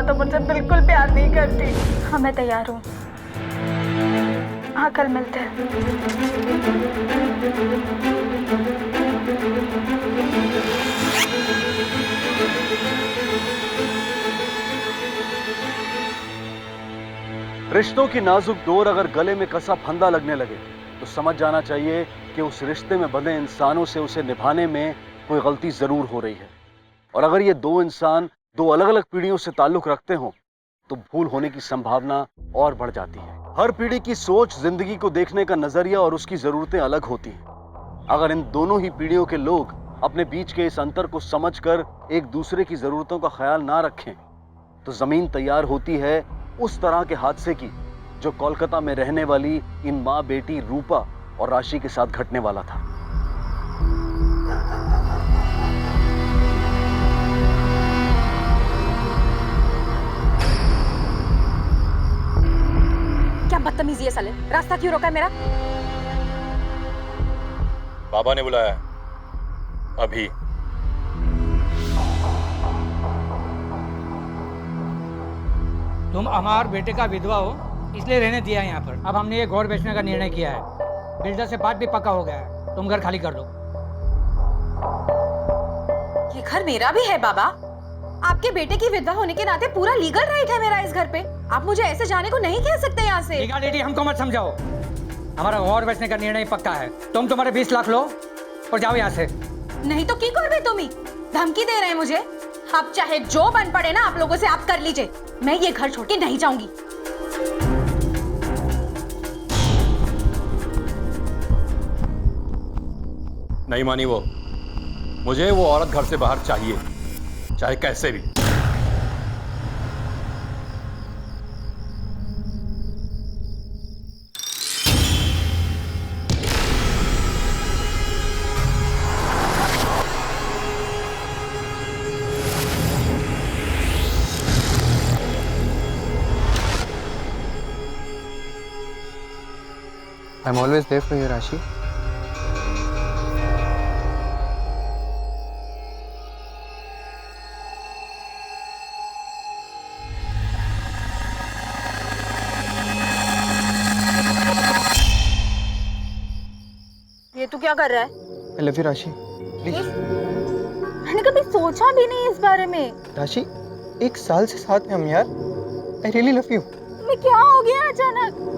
माँ तो मुझसे बिल्कुल प्यार नहीं करती। हाँ मैं तैयार हूँ। हाँ कल मिलते हैं। रिश्तों की नाजुक डोर अगर गले में कसा फंदा लगने लगे तो समझ जाना चाहिए कि उस रिश्ते में बंधे इंसानों से उसे निभाने में कोई गलती जरूर हो रही है। और अगर ये दो इंसान दो अलग अलग पीढ़ियों से ताल्लुक रखते हों तो भूल होने की संभावना और बढ़ जाती है। हर पीढ़ी की सोच, जिंदगी को देखने का नजरिया और उसकी जरूरतें अलग होती हैं। अगर इन दोनों ही पीढ़ियों के लोग अपने बीच के इस अंतर को समझकर एक दूसरे की जरूरतों का ख्याल ना रखें तो जमीन तैयार होती है उस तरह के हादसे की जो कोलकाता में रहने वाली इन माँ बेटी रूपा और राशि के साथ घटने वाला था। क्या बदतमीजी है साले, रास्ता क्यों रोका है मेरा? बाबा ने बुलाया अभी। तुम हमारे बेटे का विधवा हो इसलिए रहने दिया है यहाँ पर। अब हमने ये घर बेचने का निर्णय किया है। बिल्डर से बात भी पक्का हो गया है। तुम घर खाली कर दो। ये घर मेरा भी है बाबा। आपके बेटे की विधवा होने के नाते पूरा लीगल राइट है मेरा इस घर पे। आप मुझे ऐसे जाने को नहीं कह सकते यहाँ से। लीगलिटी हमको मत समझाओ। हमारा घर बेचने का निर्णय पक्का है। तुम तुम्हारे 20 लाख लो और जाओ यहाँ से। नहीं तो की कर तुम ही धमकी दे रहे हैं मुझे। आप चाहे जो बन पड़े ना आप लोगों से आप कर लीजिए। मैं ये घर छोड़ के नहीं जाऊंगी। नहीं मानी वो। मुझे वो औरत घर से बाहर चाहिए, चाहे कैसे भी। I'm always there for you, Rashi. ये तू क्या कर रहा है? I love you, Rashi. Please. मैंने कभी सोचा भी नहीं इस बारे में। राशि, 1 साल से साथ हैं हम यार। I really love you. तुम्हें क्या हो गया अचानक?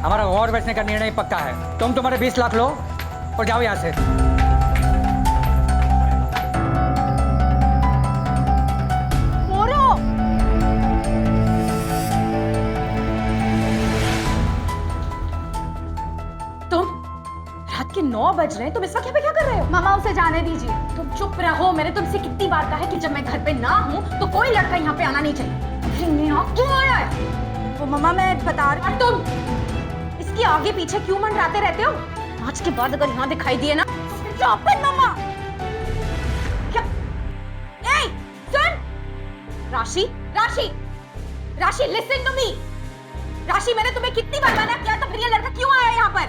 हमारा घर बेचने का निर्णय पक्का है। तुम तुम्हारे 20 लाख लो और जाओ यहाँ से। मोरो! तुम रात के 9 बज रहे हैं। तुम इस वक्त यहाँ पे क्या कर रहे हो? मामा उसे जाने दीजिए। तुम चुप रहो। मैंने तुमसे कितनी बार कहा है कि जब मैं घर पे ना हूँ तो कोई लड़का यहाँ पे आना नहीं चाहिए। क्यों आया है? वो मामा मैं बता रही। और तुम इसके आगे पीछे क्यों मंडराते रहते हो? आज के बाद अगर यहाँ दिखाई दिए ना Stop it, मामा। क्या? ए, सुन! राशि, राशि, राशि, listen to me। राशि, मैंने तुम्हें कितनी बार मना किया तो फिर ये लड़का क्यों आया यहाँ पर?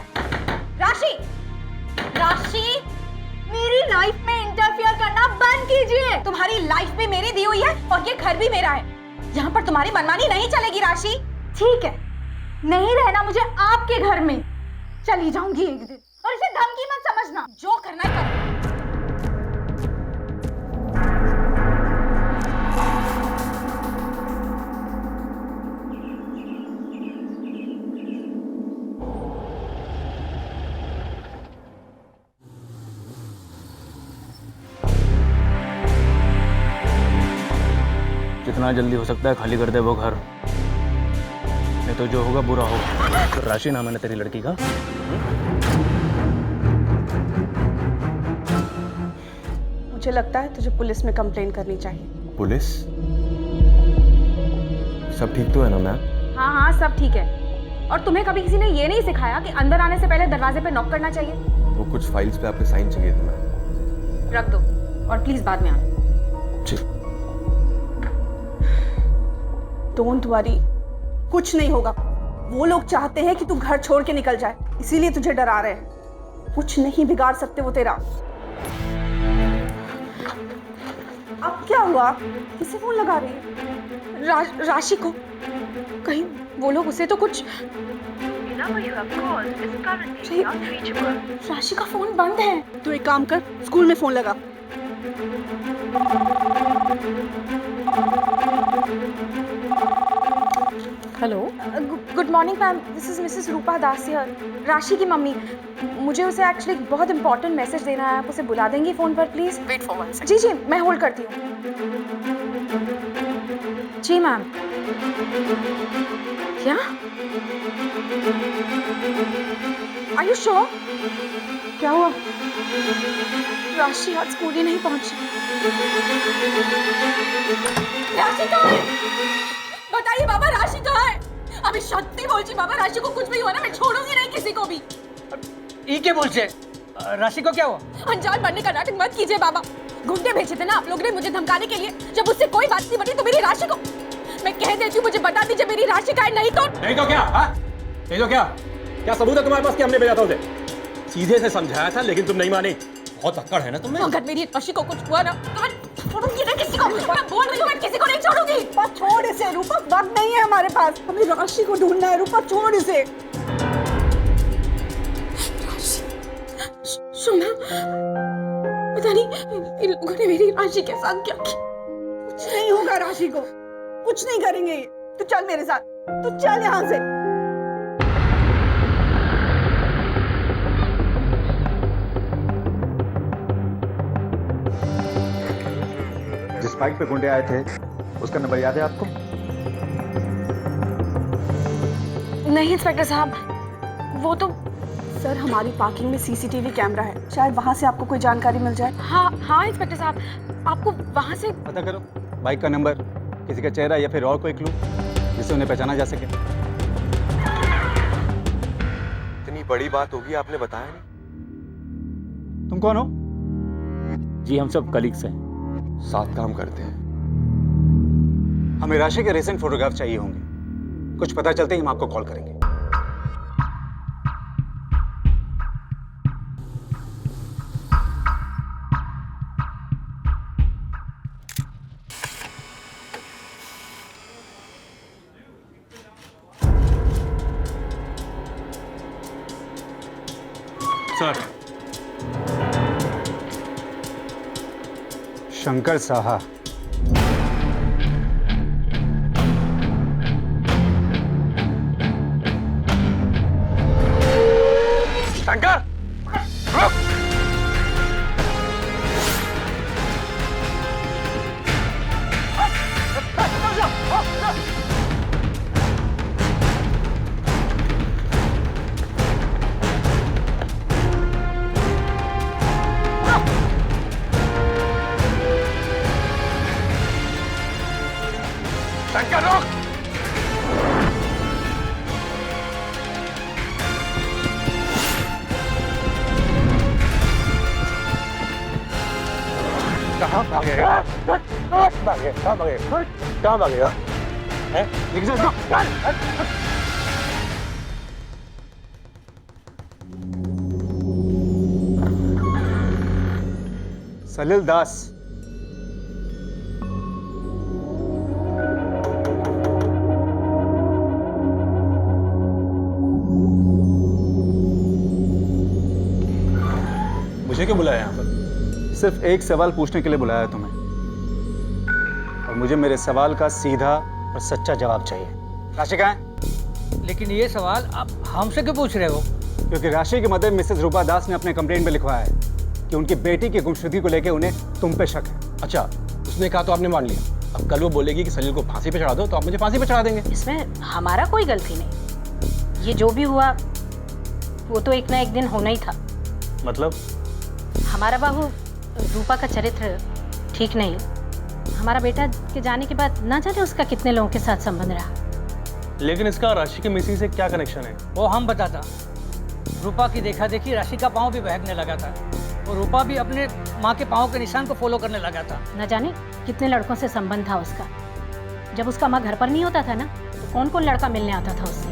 राशि, राशि, मेरी लाइफ में इंटरफियर करना बंद कीजिए। तुम्हारी लाइफ भी मेरी दी हुई है और ये घर भी मेरा है। यहाँ पर तुम्हारी मनमानी नहीं चलेगी राशि। ठीक है, नहीं रहना मुझे आपके घर में। चली जाऊंगी एक दिन। और इसे धमकी मत समझना। जो करना है करो। जितना जल्दी हो सकता है खाली कर दे वो घर, नहीं तो जो होगा बुरा होगा। तो राशि नाम है ना तेरी लड़की का? मुझे लगता है तुझे पुलिस में कंप्लेन करनी चाहिए। पुलिस? सब ठीक तो है ना मैम? हाँ हाँ सब ठीक है। और तुम्हें कभी किसी ने ये नहीं सिखाया कि अंदर आने से पहले दरवाजे पे नॉक करना चाहिए? वो कुछ फाइल्स पे आपके साइन चाहिए थे मैम। रख दो और प्लीज बाद में आना। जी। डोंट वरी, कुछ नहीं होगा। वो लोग चाहते हैं कि तू घर छोड़ के निकल जाए, इसीलिए तुझे डरा रहे हैं। कुछ नहीं बिगाड़ सकते वो तेरा। अब क्या हुआ? किसे फोन लगा रही है? राशि को। कहीं वो लोग उसे तो कुछ। राशि का फोन बंद है। तो एक काम कर, स्कूल में फोन लगा। Hello, good morning ma'am, this is Mrs Rupa Das here, राशि की मम्मी। मुझे उसे एक्चुअली बहुत इंपॉर्टेंट मैसेज देना है, आप उसे बुला देंगी फ़ोन पर प्लीज़? Wait for 1 second. जी जी, मैं होल्ड करती हूँ। जी मैम। क्या? Are you sure? क्या हुआ? राशि आज स्कूल ही नहीं पहुंची। राशि कहाँ है? बताइए बाबा, राशि कहाँ है? अभी शक्ति बोलची बाबा, राशि को कुछ भी हुआ ना मैं छोड़ूंगी नहीं किसी को भी। ई के बोल से राशि को क्या हुआ? अनजान बनने का नाटक मत कीजिए बाबा। गुंडे भेजे थे ना आप लोगों ने मुझे धमकाने के लिए। जब उससे कोई बात नहीं बनी तो मेरी राशि को मैं कह देती हूँ, मुझे बता दीजिए मेरी राशि का है, नहीं तो क्या? हाँ? नहीं तो क्या? क्या सबूत है तुम्हारे पास कि हमने भेजा था उसे? सीधे से समझाया था लेकिन तुम नहीं मानी। बहुत अक्कड़ है ना तुम्हें। अगर मेरी राशि को कुछ हुआ ना तो मैं छोड़ूंगी ना किसी को। मैं बोल रही हूँ, मैं किसी को नहीं छोड़ूंगी। रूपा छोड़ इसे, रूपा वक्त नहीं है हमारे पास, हमें राशि को ढूंढना है। रूपा छोड़ इसे। सोना, पता नहीं इन लोगों ने मेरी राशि के साथ क्या किया। कुछ नहीं होगा राशि को, कुछ नहीं करेंगे ये। तू चल मेरे साथ, तू चल यहाँ से। जिस बाइक पे गुंडे आए थे उसका नंबर याद है आपको? नहीं इंस्पेक्टर साहब, वो तो। सर, हमारी पार्किंग में सीसीटीवी कैमरा है, शायद वहाँ से आपको कोई जानकारी मिल जाए। हाँ इंस्पेक्टर साहब, आपको वहाँ से पता करो बाइक का नंबर, किसी का चेहरा या फिर और कोई क्लू जिससे उन्हें पहचाना जा सके। इतनी बड़ी बात होगी आपने बताया नहीं। तुम कौन हो? जी हम सब कलीग्स हैं। साथ काम करते हैं। हमें राशि के रिसेंट फोटोग्राफ चाहिए होंगे। कुछ पता चलते ही हम आपको कॉल करेंगे। सर, शंकर साहा। शंकर, रुक! शंकर, रुक! कहाँ भागेगा? कहाँ भागेगा? हैं? सलिल दास। मुझे क्यों बुलाया यहाँ पर? सिर्फ एक सवाल पूछने के लिए बुलाया तुम्हें, और मुझे मेरे सवाल का सीधा और सच्चा जवाब चाहिए। राशि कहाँ है? लेकिन ये सवाल आप हमसे क्यों पूछ रहे हो? क्योंकि राशि के मदर मिसेस रूपा दास ने अपने कंप्लेंट में लिखवाया है कि उनकी बेटी की गुमशुदगी को लेकर उन्हें तुम पे शक है। अच्छा, उसने कहा तो आपने मान लिया। अब कल वो बोलेगी कि सलील को फांसी पे चढ़ा दो तो आप मुझे फांसी पे चढ़ा देंगे। इसमें हमारा कोई गलती नहीं। ये जो भी हुआ वो तो एक ना एक दिन होना ही था। मतलब? हमारा बाबू रूपा का चरित्र ठीक नहीं। हमारा बेटा के जाने के बाद ना जाने उसका कितने लोगों के साथ संबंध रहा। लेकिन इसका राशि के मिसिंग से क्या कनेक्शन है? वो हम बताता। रूपा की देखा देखी राशि का पाँव भी बहकने लगा था और रूपा भी अपने माँ के पाँव के निशान को फॉलो करने लगा था। न जाने कितने लड़कों से संबंध था उसका। जब उसका माँ घर पर नहीं होता था ना तो कौन कौन लड़का मिलने आता था उससे।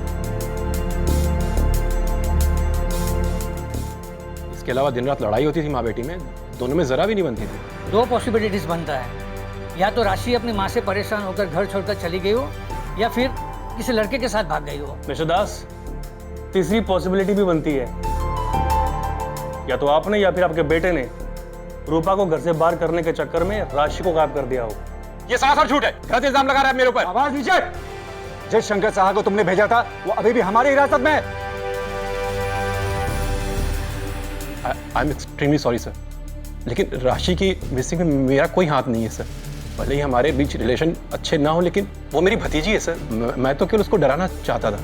इसके अलावा दिन रात लड़ाई होती थी माँ बेटी में, दोनों में जरा भी नहीं बनती थी। दो पॉसिबिलिटीज बनता है। या तो राशि अपनी माँ से परेशान होकर घर छोड़कर चली गई हो या फिर किसी लड़के के साथ भाग गई हो। मिस्टर दास, तीसरी पॉसिबिलिटी भी बनती है, या तो आपने या फिर आपके बेटे ने रूपा को घर से बाहर करने के चक्कर में राशि को गायब कर दिया हो। ये सरासर झूठ है, गलत इल्जाम लगा रहा है मेरे ऊपर। आवाज नीचे। जिस शंकर साहा को तुमने भेजा था वो अभी भी हमारी हिरासत में है। I am extremely sorry sir, लेकिन राशि की मिसिंग में मेरा कोई हाथ नहीं है सर। भले ही हमारे बीच रिलेशन अच्छे ना हो, लेकिन वो मेरी भतीजी है सर। मैं तो केवल उसको डराना चाहता था।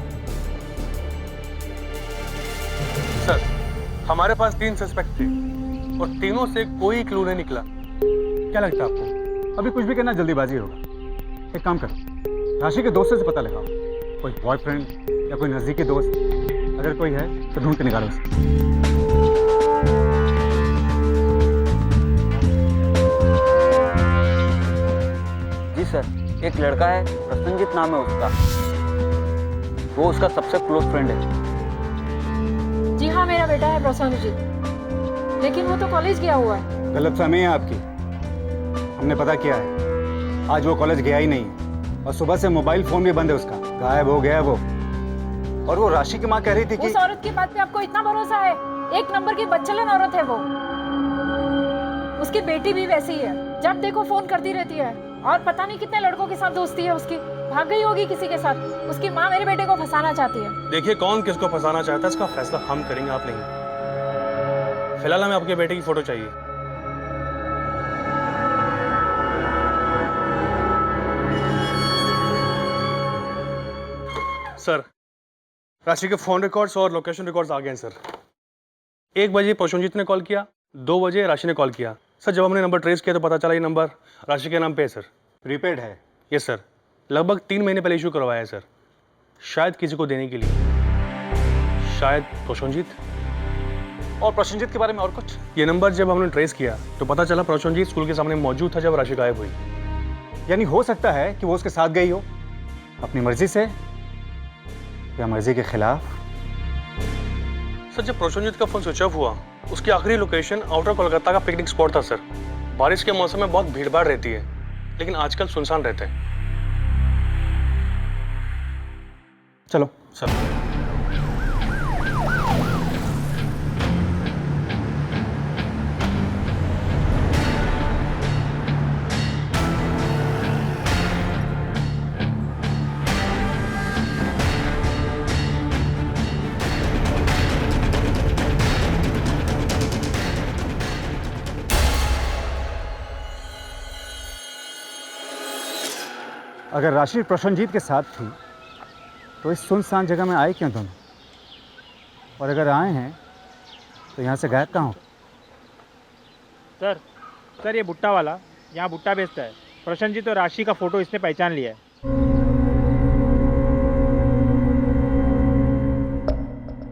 सर, हमारे पास 3 सस्पेक्ट थे और तीनों से कोई क्लू नहीं निकला। क्या लगता है आपको? अभी कुछ भी करना जल्दीबाजी होगा। एक काम करो, राशि के दोस्तों से पता लगाओ, कोई बॉयफ्रेंड या कोई नजदीकी दोस्त अगर कोई है तो ढूंढ के निकालो उसे। जी सर, एक लड़का है, प्रसन्नजीत नाम है उसका। वो उसका सबसे क्लोज फ्रेंड है। जी हाँ, मेरा बेटा है प्रसन्नजीत, लेकिन वो तो कॉलेज गया हुआ है। गलतफहमी है आपकी। हमने पता किया है, आज वो कॉलेज गया ही नहीं है और सुबह से मोबाइल फोन भी बंद है उसका, गायब हो गया है वो। और वो राशि की माँ कह रही थी कि उस औरत की बात पे आपको इतना भरोसा है? 1 नंबर की बदचलन औरत है वो। उसकी बेटी भी वैसी ही है, जब देखो फोन करती रहती है और पता नहीं कितने लड़कों के साथ दोस्ती है उसकी। भाग गई होगी किसी के साथ। उसकी माँ मेरे बेटे को फंसाना चाहती है। देखिए, कौन किसको फंसाना चाहता है इसका फैसला हम करेंगे, आप नहीं। फिलहाल हमें आपके बेटे की फोटो चाहिए। सर, राशि के फोन रिकॉर्ड्स और लोकेशन रिकॉर्ड्स आ गए हैं सर। 1 बजे प्रसन्नजीत ने कॉल किया, 2 बजे राशि ने कॉल किया। सर, जब हमने नंबर ट्रेस किया तो पता चला ये नंबर राशि के नाम पे है सर। प्रीपेड है। यस सर, लगभग 3 महीने पहले इशू करवाया है सर, शायद किसी को देने के लिए। शायद प्रसन्नजीत। और प्रसन्नजीत के बारे में और कुछ? ये नंबर जब हमने ट्रेस किया तो पता चला प्रसन्नजीत स्कूल के सामने मौजूद था जब राशि गायब हुई। यानी हो सकता है कि वो उसके साथ गई हो, अपनी मर्जी से या मर्जी के खिलाफ। सर, जब प्रसन्नजीत का फोन स्विच ऑफ हुआ, उसकी आखिरी लोकेशन आउटर कोलकाता का पिकनिक स्पॉट था सर। बारिश के मौसम में बहुत भीड़ भाड़ रहती है, लेकिन आजकल सुनसान रहता है। चलो सर। अगर राशि प्रसन्नजीत के साथ थी तो इस सुनसान जगह में आए क्यों दोनों? और अगर आए हैं तो यहाँ से गायब कहाँ हो? सर ये भुट्टा वाला यहाँ भुट्टा बेचता है। प्रसन्नजीत और राशि का फोटो इसने पहचान लिया है।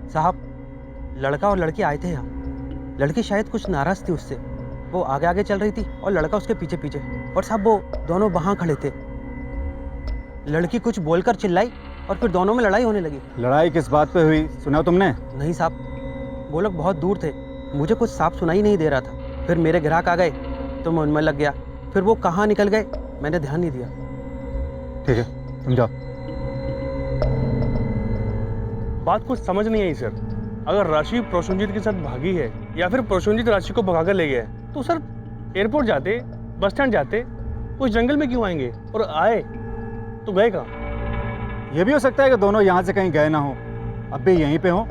साहब, लड़का और लड़की आए थे यहाँ। लड़की शायद कुछ नाराज थी उससे, वो आगे आगे चल रही थी और लड़का उसके पीछे पीछे। और साहब, वो दोनों वहाँ खड़े थे। लड़की कुछ बोलकर चिल्लाई और फिर दोनों में लड़ाई होने लगी। लड़ाई किस बात पे हुई, सुना तुमने? नहीं साहब, वो लोग बहुत दूर थे, मुझे कुछ साफ सुनाई नहीं दे रहा था। फिर मेरे ग्राहक आ गए तो मैं उनमें लग गया। फिर वो कहाँ निकल गए मैंने ध्यान नहीं दिया। ठीक है, तुम जाओ। बात कुछ समझ नहीं आई सर। अगर राशि प्रसन्नजीत के साथ भागी है या फिर प्रसन्नजीत राशि को भगाकर ले गया है, तो सर एयरपोर्ट जाते, बस स्टैंड जाते, उस जंगल में क्यों आएंगे? और आए तो गए कहाँ? ये भी हो सकता है कि दोनों यहाँ से कहीं गए ना हो, अब भी यहीं पे हो।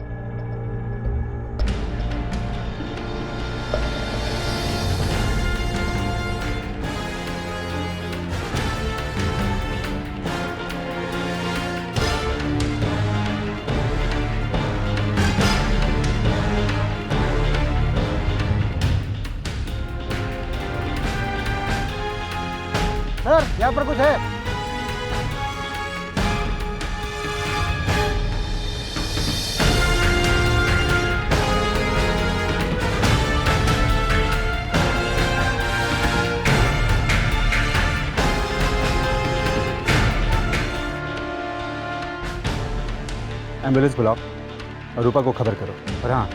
सर, यहाँ पर कुछ है। एम्बुलेंस बुलाओ और रूपा को खबर करो। और हाँ,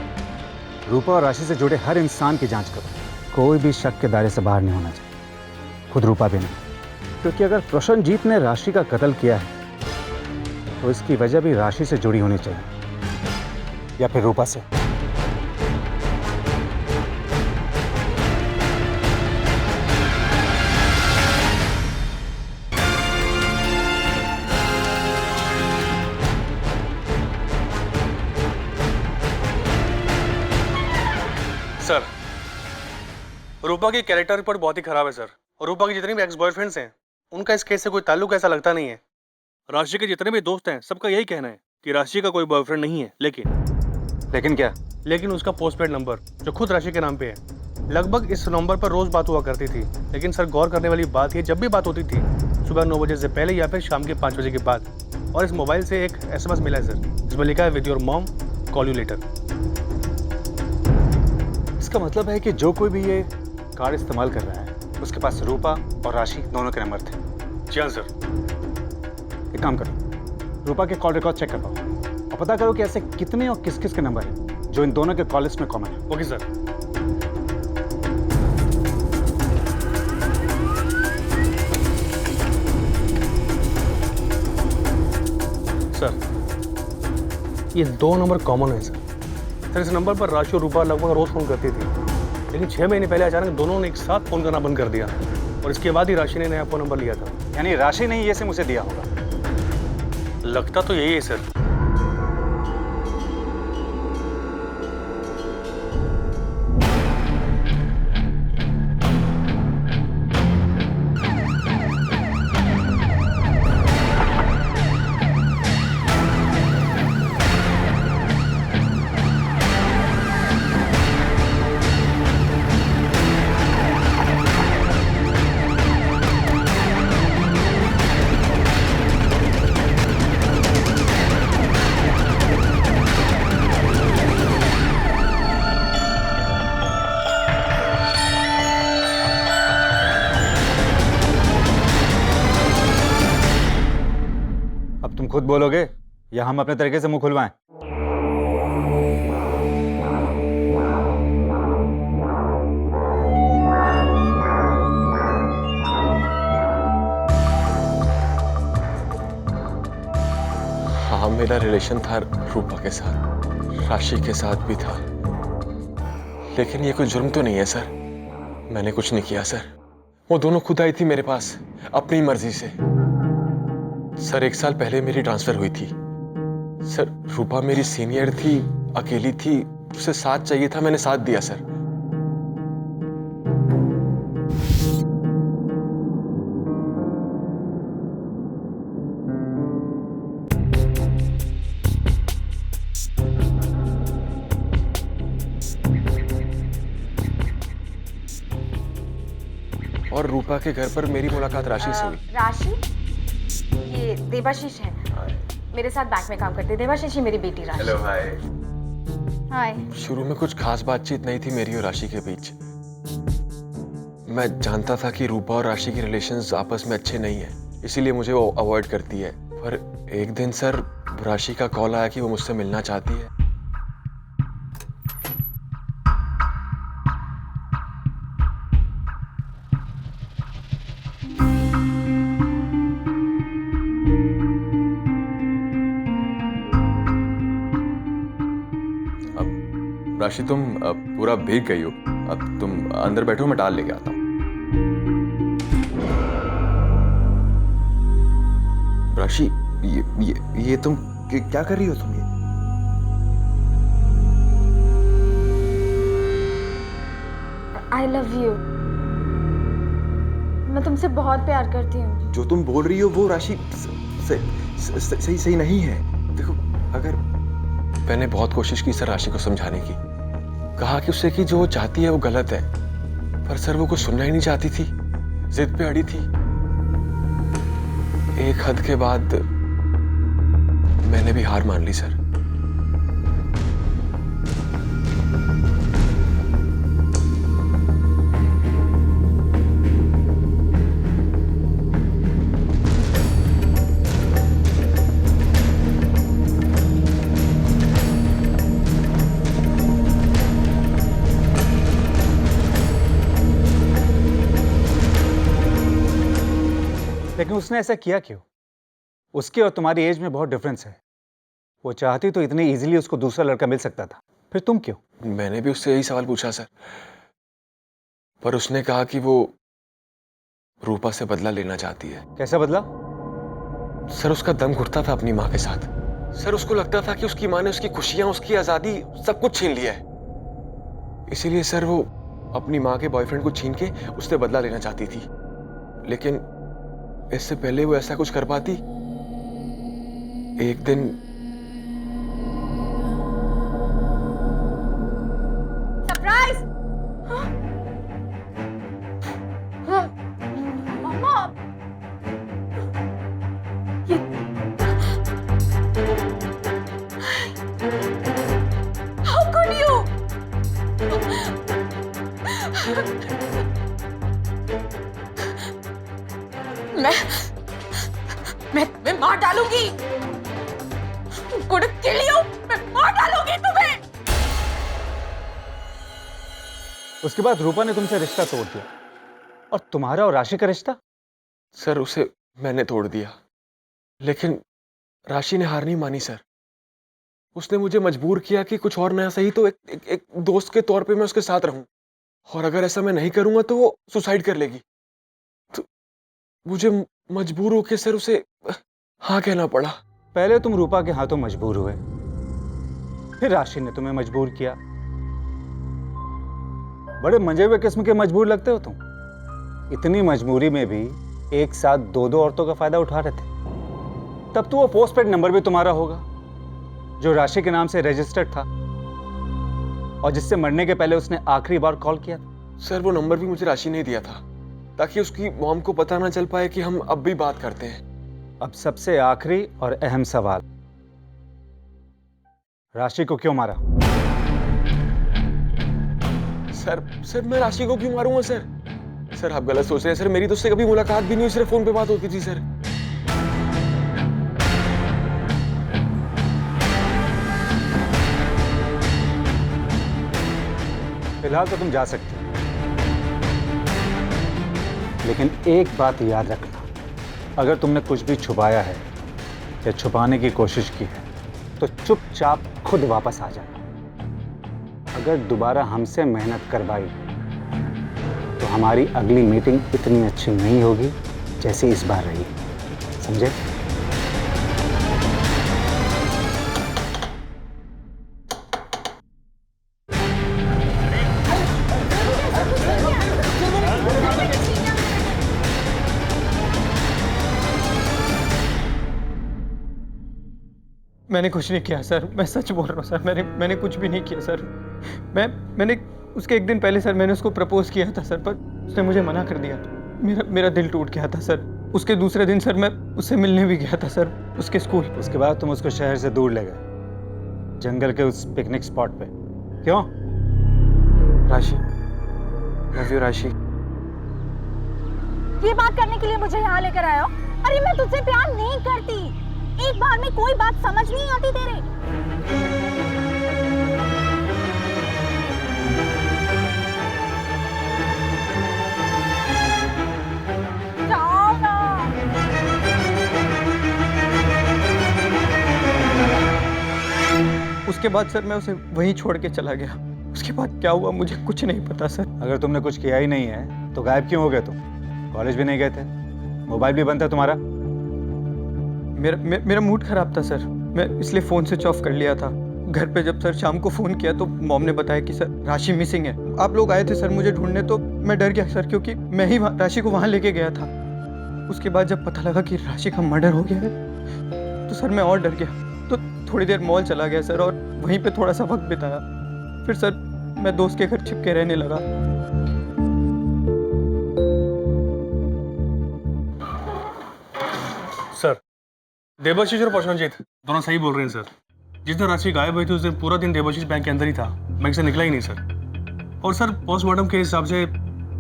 रूपा और राशि से जुड़े हर इंसान की जांच करो। कोई भी शक के दायरे से बाहर नहीं होना चाहिए, खुद रूपा भी नहीं। क्योंकि अगर प्रसन्नजीत ने राशि का कत्ल किया है तो इसकी वजह भी राशि से जुड़ी होनी चाहिए या फिर रूपा से। सर, रूपा की कैरेक्टर रिपोर्ट बहुत ही खराब है सर। और रूपा के जितने भी एक्स बॉयफ्रेंड्स हैं उनका इस केस से कोई ताल्लुक ऐसा लगता नहीं है। राशि के जितने भी दोस्त हैं सबका यही कहना है कि राशि का कोई बॉयफ्रेंड नहीं है। लेकिन क्या? लेकिन उसका पोस्टपेड नंबर जो खुद राशि के नाम पे है, लगभग इस नंबर पर रोज बात हुआ करती थी। लेकिन सर, गौर करने वाली बात ये, जब भी बात होती थी सुबह 9 बजे से पहले या फिर शाम के 5 बजे के बाद। और इस मोबाइल से एक SMS मिला है सर, जिसमें लिखा है with your mom, call you later. इसका मतलब है कि जो कोई भी ये कार्ड इस्तेमाल कर रहा है उसके पास रूपा और राशि दोनों के नंबर थे। जी हाँ सर। एक काम करो, रूपा के कॉल रिकॉर्ड चेक कर पाओ और पता करो कि ऐसे कितने और किस किस के नंबर हैं जो इन दोनों के कॉल लिस्ट में कॉमन है। Okay sir. सर, ये 2 नंबर कॉमन है सर। इस नंबर पर राशि और रूपा लगभग रोज फोन करती थी, लेकिन 6 महीने पहले अचानक दोनों ने एक साथ फोन करना बंद कर दिया और इसके बाद ही राशि ने नया फोन नंबर लिया था। यानी राशि ने ये सिम उसे दिया होगा। लगता तो यही है सर। तुम खुद बोलोगे या हम अपने तरीके से मुंह खुलवाएं? हाँ, मेरा रिलेशन था रूपा के साथ, राशि के साथ भी था, लेकिन ये कोई जुर्म तो नहीं है सर। मैंने कुछ नहीं किया सर। वो दोनों खुद आई थी मेरे पास अपनी मर्जी से। सर, 1 साल पहले मेरी ट्रांसफर हुई थी सर। रूपा मेरी सीनियर थी, अकेली थी, उसे साथ चाहिए था, मैंने साथ दिया सर। और रूपा के घर पर मेरी मुलाकात राशि से हुई। राशि? ये देवाशीष है, मेरे साथ बैंक में काम करती है। देवाशीष ही मेरी बेटी राशि। हेलो, हाय। हाय। शुरू में कुछ खास बातचीत नहीं थी मेरी और राशि के बीच। मैं जानता था कि रूपा और राशि की रिलेशंस आपस में अच्छे नहीं है, इसीलिए मुझे वो अवॉइड करती है। पर एक दिन सर, राशि का कॉल आया कि वो मुझसे मिलना चाहती है। राशि, तुम पूरा भीग गई हो, अब तुम अंदर बैठो, मैं डाल लेके आता हूँ। राशि, ये तुम क्या कर रही हो तुम? ये आई लव यू। मैं तुमसे बहुत प्यार करती हूँ। जो तुम बोल रही हो वो राशि सही नहीं है। देखो, अगर मैंने बहुत कोशिश की सर राशि को समझाने की, कहा कि उससे कि जो वो चाहती है वो गलत है, पर सर वो कुछ सुनना ही नहीं चाहती थी, जिद पे अड़ी थी। एक हद के बाद मैंने भी हार मान ली सर। लेकिन उसने ऐसा किया क्यों? उसके और तुम्हारी एज में बहुत डिफरेंस है। वो चाहती तो इतनी इजीली उसको दूसरा लड़का मिल सकता था, फिर तुम क्यों? मैंने भी उससे यही सवाल पूछा सर, पर उसने कहा कि वो रूपा से बदला लेना चाहती है। कैसा बदला? सर उसका दम घुटता था अपनी माँ के साथ। सर उसको लगता था कि उसकी माँ ने उसकी खुशियां, उसकी आजादी, सब कुछ छीन लिया है। इसीलिए सर वो अपनी माँ के बॉयफ्रेंड को छीन के उससे बदला लेना चाहती थी। लेकिन इससे पहले वो ऐसा कुछ कर पाती, एक दिन surprise! Mamma, how could you? मैं तुम्हें मार डालूंगी। Gonna kill you! मैं मार डालूंगी तुम्हें। उसके बाद रूपा ने तुमसे रिश्ता तोड़ दिया, और तुम्हारा और राशि का रिश्ता? सर उसे मैंने तोड़ दिया, लेकिन राशि ने हार नहीं मानी सर। उसने मुझे मजबूर किया कि कुछ और नया सही तो एक दोस्त के तौर पे मैं उसके साथ रहूं, और अगर ऐसा मैं नहीं करूंगा तो वो सुसाइड कर लेगी। तो मुझे मजबूर होके सर उसे हाँ कहना पड़ा। पहले तुम रूपा के हाथों मजबूर हुए, फिर राशि ने तुम्हें मजबूर किया। बड़े मंजे हुए किस्म के मजबूर लगते हो तुम। इतनी मजबूरी में भी एक साथ दो दो औरतों का फायदा उठा रहे थे। तब तो वो पोस्टपेड नंबर भी तुम्हारा होगा, जो राशि के नाम से रजिस्टर्ड था, और जिससे मरने के पहले उसने आखिरी बार कॉल किया था। सर वो नंबर भी मुझे राशि ने दिया था, ताकि उसकी मॉम को पता ना चल पाए कि हम अब भी बात करते हैं। अब सबसे आखिरी और अहम सवाल, राशि को क्यों मारा? सर मैं राशि को क्यों मारूंगा सर? सर आप गलत सोच रहे हैं सर, मेरी तो उससे कभी मुलाकात भी नहीं हुई, सिर्फ फोन पे बात होती थी सर। फिलहाल तो तुम जा सकते हो, लेकिन एक बात याद रखना, अगर तुमने कुछ भी छुपाया है या छुपाने की कोशिश की है तो चुपचाप खुद वापस आ जाना। अगर दोबारा हमसे मेहनत करवाई तो हमारी अगली मीटिंग इतनी अच्छी नहीं होगी जैसी इस बार रही, समझे? मैंने कुछ नहीं किया सर, मैं सच बोल रहा हूँ सर। मैंने कुछ भी नहीं किया सर। मैंने उसके एक दिन पहले सर मैंने उसको प्रपोज किया था सर, पर उसने मुझे मना कर दिया। मेरा दिल टूट गया था सर। उसके दूसरे दिन सर मैं उससे मिलने भी गया था सर, उसके स्कूल। उसके बाद तुम उसको शहर से दूर ले गए, जंगल के उस पिकनिक स्पॉट पे। क्यों? राशि, लव यू राशि। ये बात करने के लिए मुझे यहाँ लेकर आए हो? अरे मैं तुझसे प्यार नहीं करती, एक बार में कोई बात समझ नहीं आती तेरे। जाओ ना। उसके बाद सर मैं उसे वहीं छोड़ के चला गया। उसके बाद क्या हुआ मुझे कुछ नहीं पता सर। अगर तुमने कुछ किया ही नहीं है तो गायब क्यों हो गए तुम? कॉलेज भी नहीं गए थे, मोबाइल भी बंद था तुम्हारा। मेरा मूड खराब था सर, मैं इसलिए फ़ोन स्विच ऑफ कर लिया था। घर पे जब सर शाम को फ़ोन किया तो मॉम ने बताया कि सर राशि मिसिंग है। आप लोग आए थे सर मुझे ढूंढने, तो मैं डर गया सर, क्योंकि मैं ही राशि को वहाँ लेके गया था। उसके बाद जब पता लगा कि राशि का मर्डर हो गया है तो सर मैं और डर गया। तो थोड़ी देर मॉल चला गया सर, और वहीं पर थोड़ा सा वक्त बिताया। फिर सर मैं दोस्त के घर छिप के रहने लगा। सर देवाशीष और प्रसन्नजीत दोनों सही बोल रहे हैं सर। जिस दिन राशि गायब हुई थी उस दिन पूरा दिन देवाशीष बैंक के अंदर ही था, बैंक से निकला ही नहीं सर। और सर पोस्टमार्टम के हिसाब से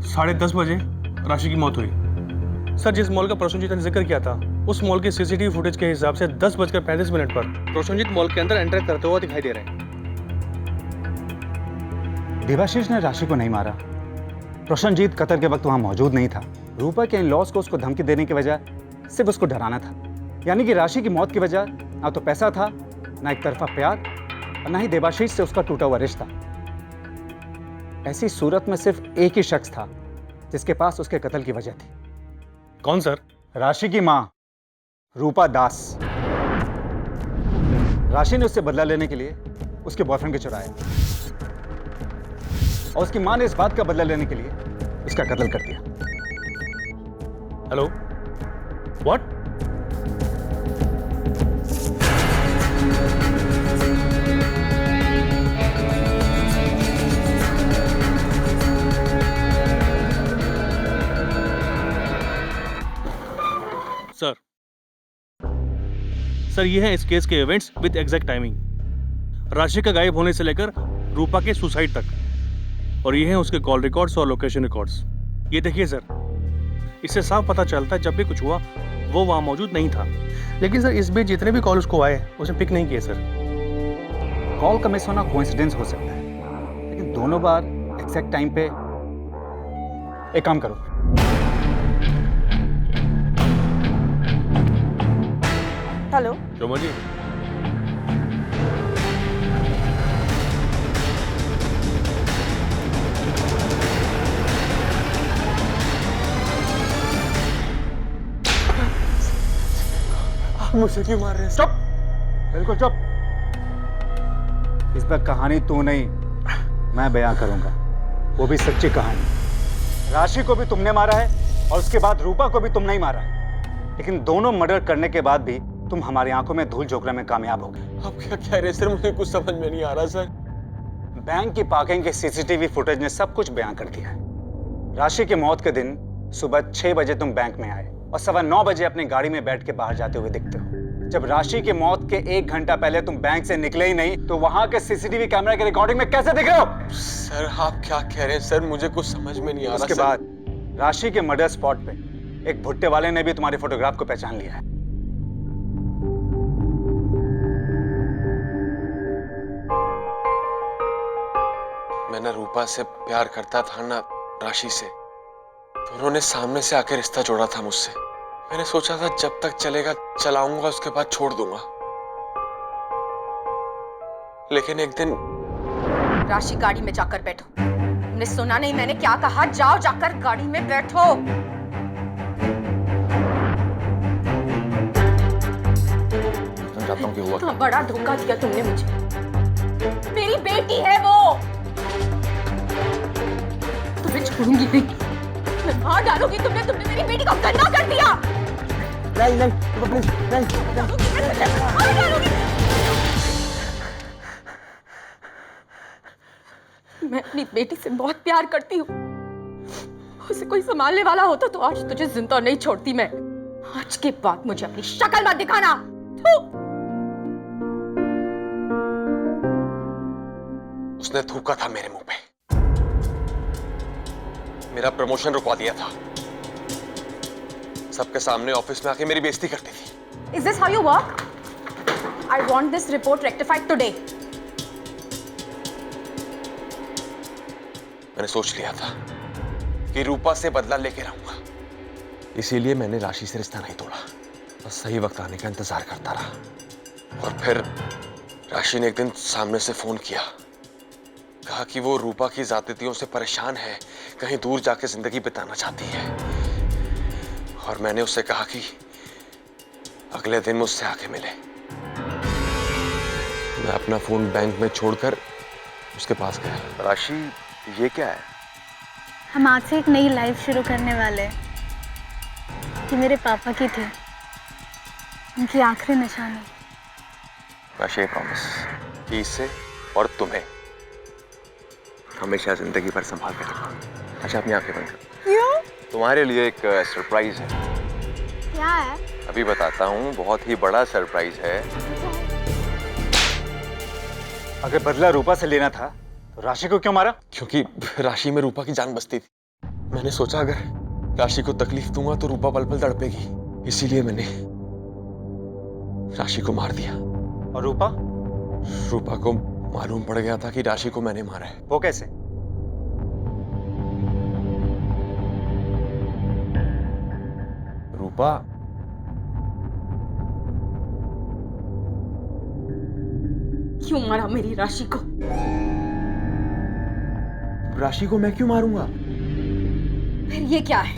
10:30 बजे राशि की मौत हुई। सर जिस मॉल का प्रसन्नजीत ने जिक्र किया था उस मॉल की सीसीटीवी फुटेज के हिसाब से 10:35 पर प्रसन्नजीत मॉल के अंदर एंटर करते हुआ दिखाई दे रहे हैं। देवाशीष ने राशि को नहीं मारा। प्रसन्नजीत कत्ल के वक्त वहां मौजूद नहीं था। रूपा के इन लॉस को उसको धमकी देने के बजाय सिर्फ उसको डराना था। यानी कि राशि की मौत की वजह ना तो पैसा था, ना एक तरफा प्यार, और ना ही देवाशीष से उसका टूटा हुआ रिश्ता। ऐसी सूरत में सिर्फ एक ही शख्स था जिसके पास उसके कत्ल की वजह थी। कौन सर? राशि की मां रूपा दास। राशि ने उससे बदला लेने के लिए उसके बॉयफ्रेंड को चुराया और उसकी मां ने इस बात का बदला लेने के लिए उसका कत्ल कर दिया। Hello, what? सर ये हैं इस केस के इवेंट्स विद एग्जैक्ट टाइमिंग। राशि का गायब होने से लेकर रूपा के सुसाइड तक, और ये हैं उसके कॉल रिकॉर्ड्स और लोकेशन रिकॉर्ड्स। ये देखिए सर, इससे साफ पता चलता है जब भी कुछ हुआ वो वहाँ मौजूद नहीं था। लेकिन सर इस बीच जितने भी कॉल उसको आए उसने पिक नहीं किए सर। कॉल का मिस होना कोइंसिडेंस हो सकता है, लेकिन दोनों बार एग्जैक्ट टाइम पे। एक काम करो, हेलो शोमा जी, मुझे क्यों मार रहे हैं? चुप, बिल्कुल चुप। इस बार कहानी तू नहीं मैं बयां करूंगा, वो भी सच्ची कहानी। राशि को भी तुमने मारा है और उसके बाद रूपा को भी तुमने ही मारा है, लेकिन दोनों मर्डर करने के बाद भी तुम हमारी आंखों में धूल झोंकने में कामयाब हो गए। आप क्या कह रहे हैं सर? मुझे कुछ समझ में नहीं आ रहा सर। बैंक की पार्किंग के सीसीटीवी फुटेज ने सब कुछ बयां कर दिया है। राशि की मौत के दिन सुबह 6 बजे तुम बैंक में आए और 9:15 बजे अपनी गाड़ी में बैठ के बाहर जाते हुए दिखते हो। जब राशि की मौत के 1 घंटा पहले तुम बैंक से निकले ही नहीं तो वहां के सीसीटीवी कैमरा के रिकॉर्डिंग में कैसे दिख रहे हो? सर आप क्या कह रहे हैं सर? मुझे कुछ समझ में नहीं आ रहा। उसके बाद राशि के मर्डर स्पॉट पे एक भुट्टे वाले ने भी तुम्हारी फोटोग्राफ को पहचान लिया है। मैं ना रूपा से प्यार करता था ना राशि से, तो उन्होंने सामने से आकर रिश्ता जोड़ा था मुझसे। मैंने सोचा था जब तक चलेगा चलाऊंगा, उसके बाद छोड़ दूंगा। लेकिन एक दिन राशि गाड़ी में जाकर बैठो। तुमने सुना नहीं मैंने क्या कहा? जाओ जाकर गाड़ी में बैठो। मैं जानता हूँ कि हुआ इतना बड़ा धोखा दिया तुमने मुझे। मेरी बेटी है वो, तुम्हें छोड़ूंगी नहीं। मैं मार डालूंगी तुमने मेरी बेटी को गंदा कर दिया। नहीं प्लीज नहीं। मार डालूंगी। मैं अपनी बेटी से बहुत प्यार करती हूँ। उसे कोई संभालने वाला होता तो आज तुझे जिंदा नहीं छोड़ती मैं। आज के बाद मुझे अपनी शक्ल मत दिखाना। उसने थूका था मेरे मुंह पे, मेरा प्रमोशन रुकवा दिया था, सबके सामने ऑफिस में आके मेरी बेइज्जती करती थी। Is this how you work? I want this report rectified today. मैंने सोच लिया था कि रूपा से बदला लेके रहूंगा, इसीलिए मैंने राशि से रिश्ता नहीं तोड़ा, बस सही वक्त आने का इंतजार करता रहा। और फिर राशि ने एक दिन सामने से फोन किया, कहा कि वो रूपा की ज्यादतियों से परेशान है, कहीं दूर जाके जिंदगी बिताना चाहती है। और मैंने उससे कहा कि अगले दिन मुझसे आके मिले। मैं अपना फोन बैंक में छोड़कर उसके पास गया। राशि, ये क्या है? हम आज से एक नई लाइफ शुरू करने वाले हैं। ये मेरे पापा की थी, उनकी आखिरी निशानी। राशि, प्रॉमिस कि इससे और तुम्हें हमेशा जिंदगी भर संभाल के रखूंगा। अच्छा, अपनी आंखें बंद कर। क्यों? तुम्हारे लिए एक सरप्राइज है। क्या है? अभी बताता हूँ, बहुत ही बड़ा सरप्राइज है। अगर बदला रूपा से लेना था तो राशि को क्यों मारा? क्योंकि राशि में रूपा की जान बसती थी। मैंने सोचा अगर राशि को तकलीफ दूंगा तो रूपा पल पल तड़पेगी, इसीलिए मैंने राशि को मार दिया। और रूपा? रूपा को मालूम पड़ गया था कि राशि को मैंने मारा है। वो कैसे? रूपा क्यों मारा मेरी राशि को? राशि को मैं क्यों मारूंगा? फिर ये क्या है?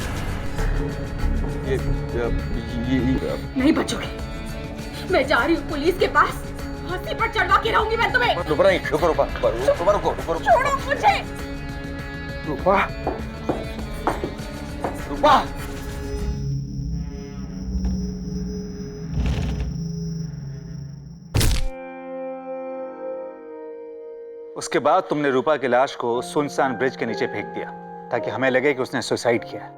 ये नहीं बचोगे। मैं जा रही हूँ पुलिस के पास, फांसी पर चढ़वा के रहूंगी मैं तुम्हें। रुको। छोड़ो मुझे। रूपा। उसके बाद तुमने रूपा की लाश को सुनसान ब्रिज के नीचे फेंक दिया ताकि हमें लगे कि उसने सुसाइड किया है।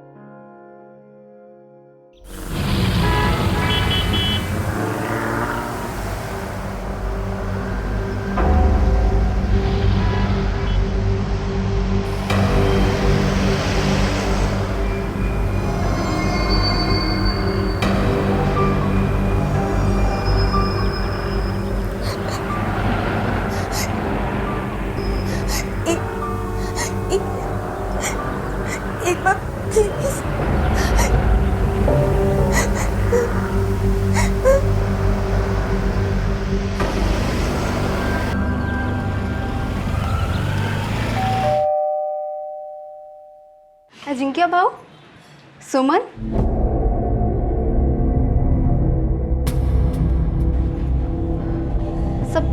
एक बार प्लीज। अजिंक्य भाऊ, सुमन, सब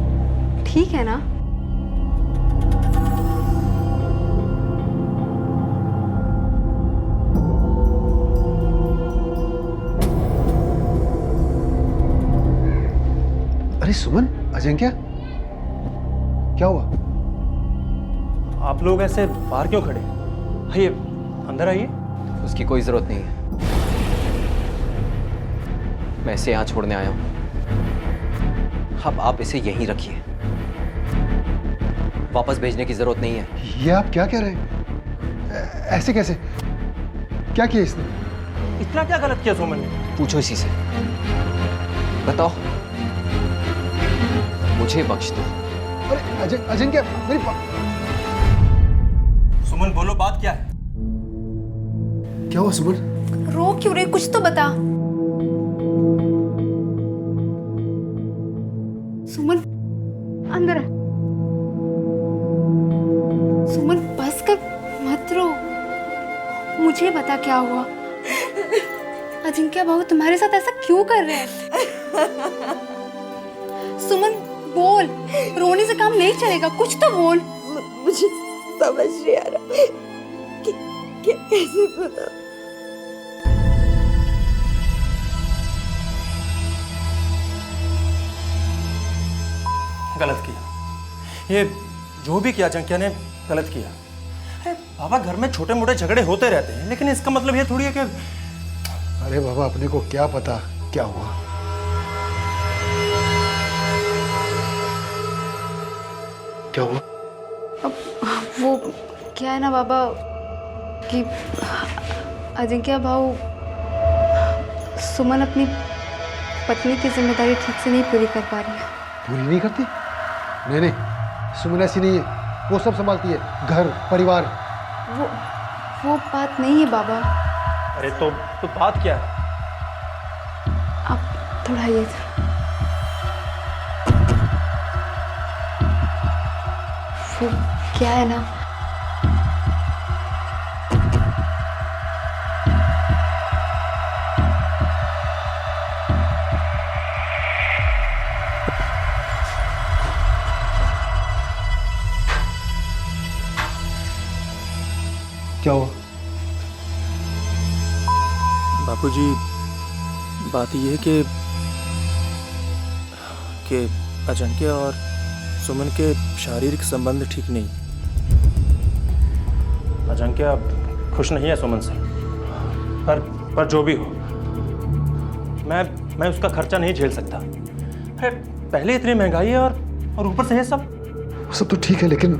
ठीक है ना? अरे सुमन, अजिंक्य, क्या हुआ? आप लोग ऐसे बाहर क्यों खड़े? आइए अंदर आइए। उसकी कोई जरूरत नहीं है, मैं इसे यहाँ छोड़ने आया हूँ। अब आप इसे यहीं रखिए, वापस भेजने की जरूरत नहीं है। ये आप क्या कह रहे हैं? ऐसे कैसे? क्या किया इसने? इतना क्या गलत किया सुमन ने? पूछो इसी से। बताओ, मुझे बख्श दो। अरे अजिंक्य, मेरी सुमन बोलो, बात क्या है? क्या हुआ सुमन? रो क्यों रे? कुछ तो बता। सुमन, अंदर आ। सुमन बस कर, मत रो। मुझे बता क्या हुआ? अजिंक्य बाबू तुम्हारे साथ ऐसा क्यों कर रहे हैं? सुमन बोल, रोने से काम नहीं चलेगा, कुछ तो बोल। मुझे समझ नहीं आ रहा कि कैसे बता। गलत किया, ये जो भी किया अजिंक्य ने गलत किया। अरे बाबा, घर में छोटे मोटे झगड़े होते रहते हैं, लेकिन इसका मतलब ये थोड़ी है कि अरे बाबा, अपने को क्या पता क्या हुआ? क्या हुआ? अब वो क्या है ना बाबा कि अजिंक्य भाऊ, सुमन अपनी पत्नी की जिम्मेदारी ठीक से नहीं पूरी कर पा रही है। पूरी नहीं करती? नहीं, सुमन ऐसी नहीं है, वो सब संभालती है, घर परिवार। वो बात नहीं है बाबा। अरे तो बात क्या है? आप थोड़ा ये वो क्या है ना, क्या हुआ? बापूजी, बात ये है कि अजिंक्य और सुमन के शारीरिक संबंध ठीक नहीं। अजिंक्य खुश नहीं है सुमन से, पर जो भी हो, मैं उसका खर्चा नहीं झेल सकता। अरे पहले इतनी महंगाई है और ऊपर से ये सब तो ठीक है, लेकिन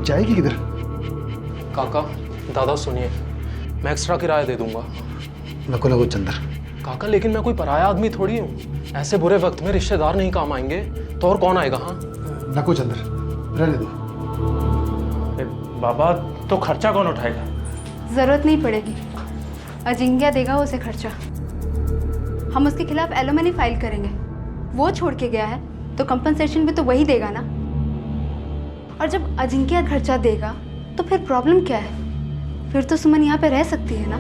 जाएगी किधर? काका, दादा सुनिए, मैं एक्स्ट्रा किराया दे दूंगा। नको चंदर। काका, लेकिन मैं कोई पराया आदमी थोड़ी हूँ। ऐसे बुरे वक्त में रिश्तेदार नहीं काम आएंगे तो और कौन आएगा? हाँ नको चंदर, रहने दो। बाबा, तो खर्चा कौन उठाएगा? जरूरत नहीं पड़ेगी, अजिंक्य देगा उसे खर्चा। हम उसके खिलाफ एलिमनी फाइल करेंगे। वो छोड़ के गया है तो कंपनसेशन भी तो वही देगा ना। और जब अजिंक्य खर्चा देगा तो फिर प्रॉब्लम क्या है? फिर तो सुमन यहाँ पे रह सकती है ना।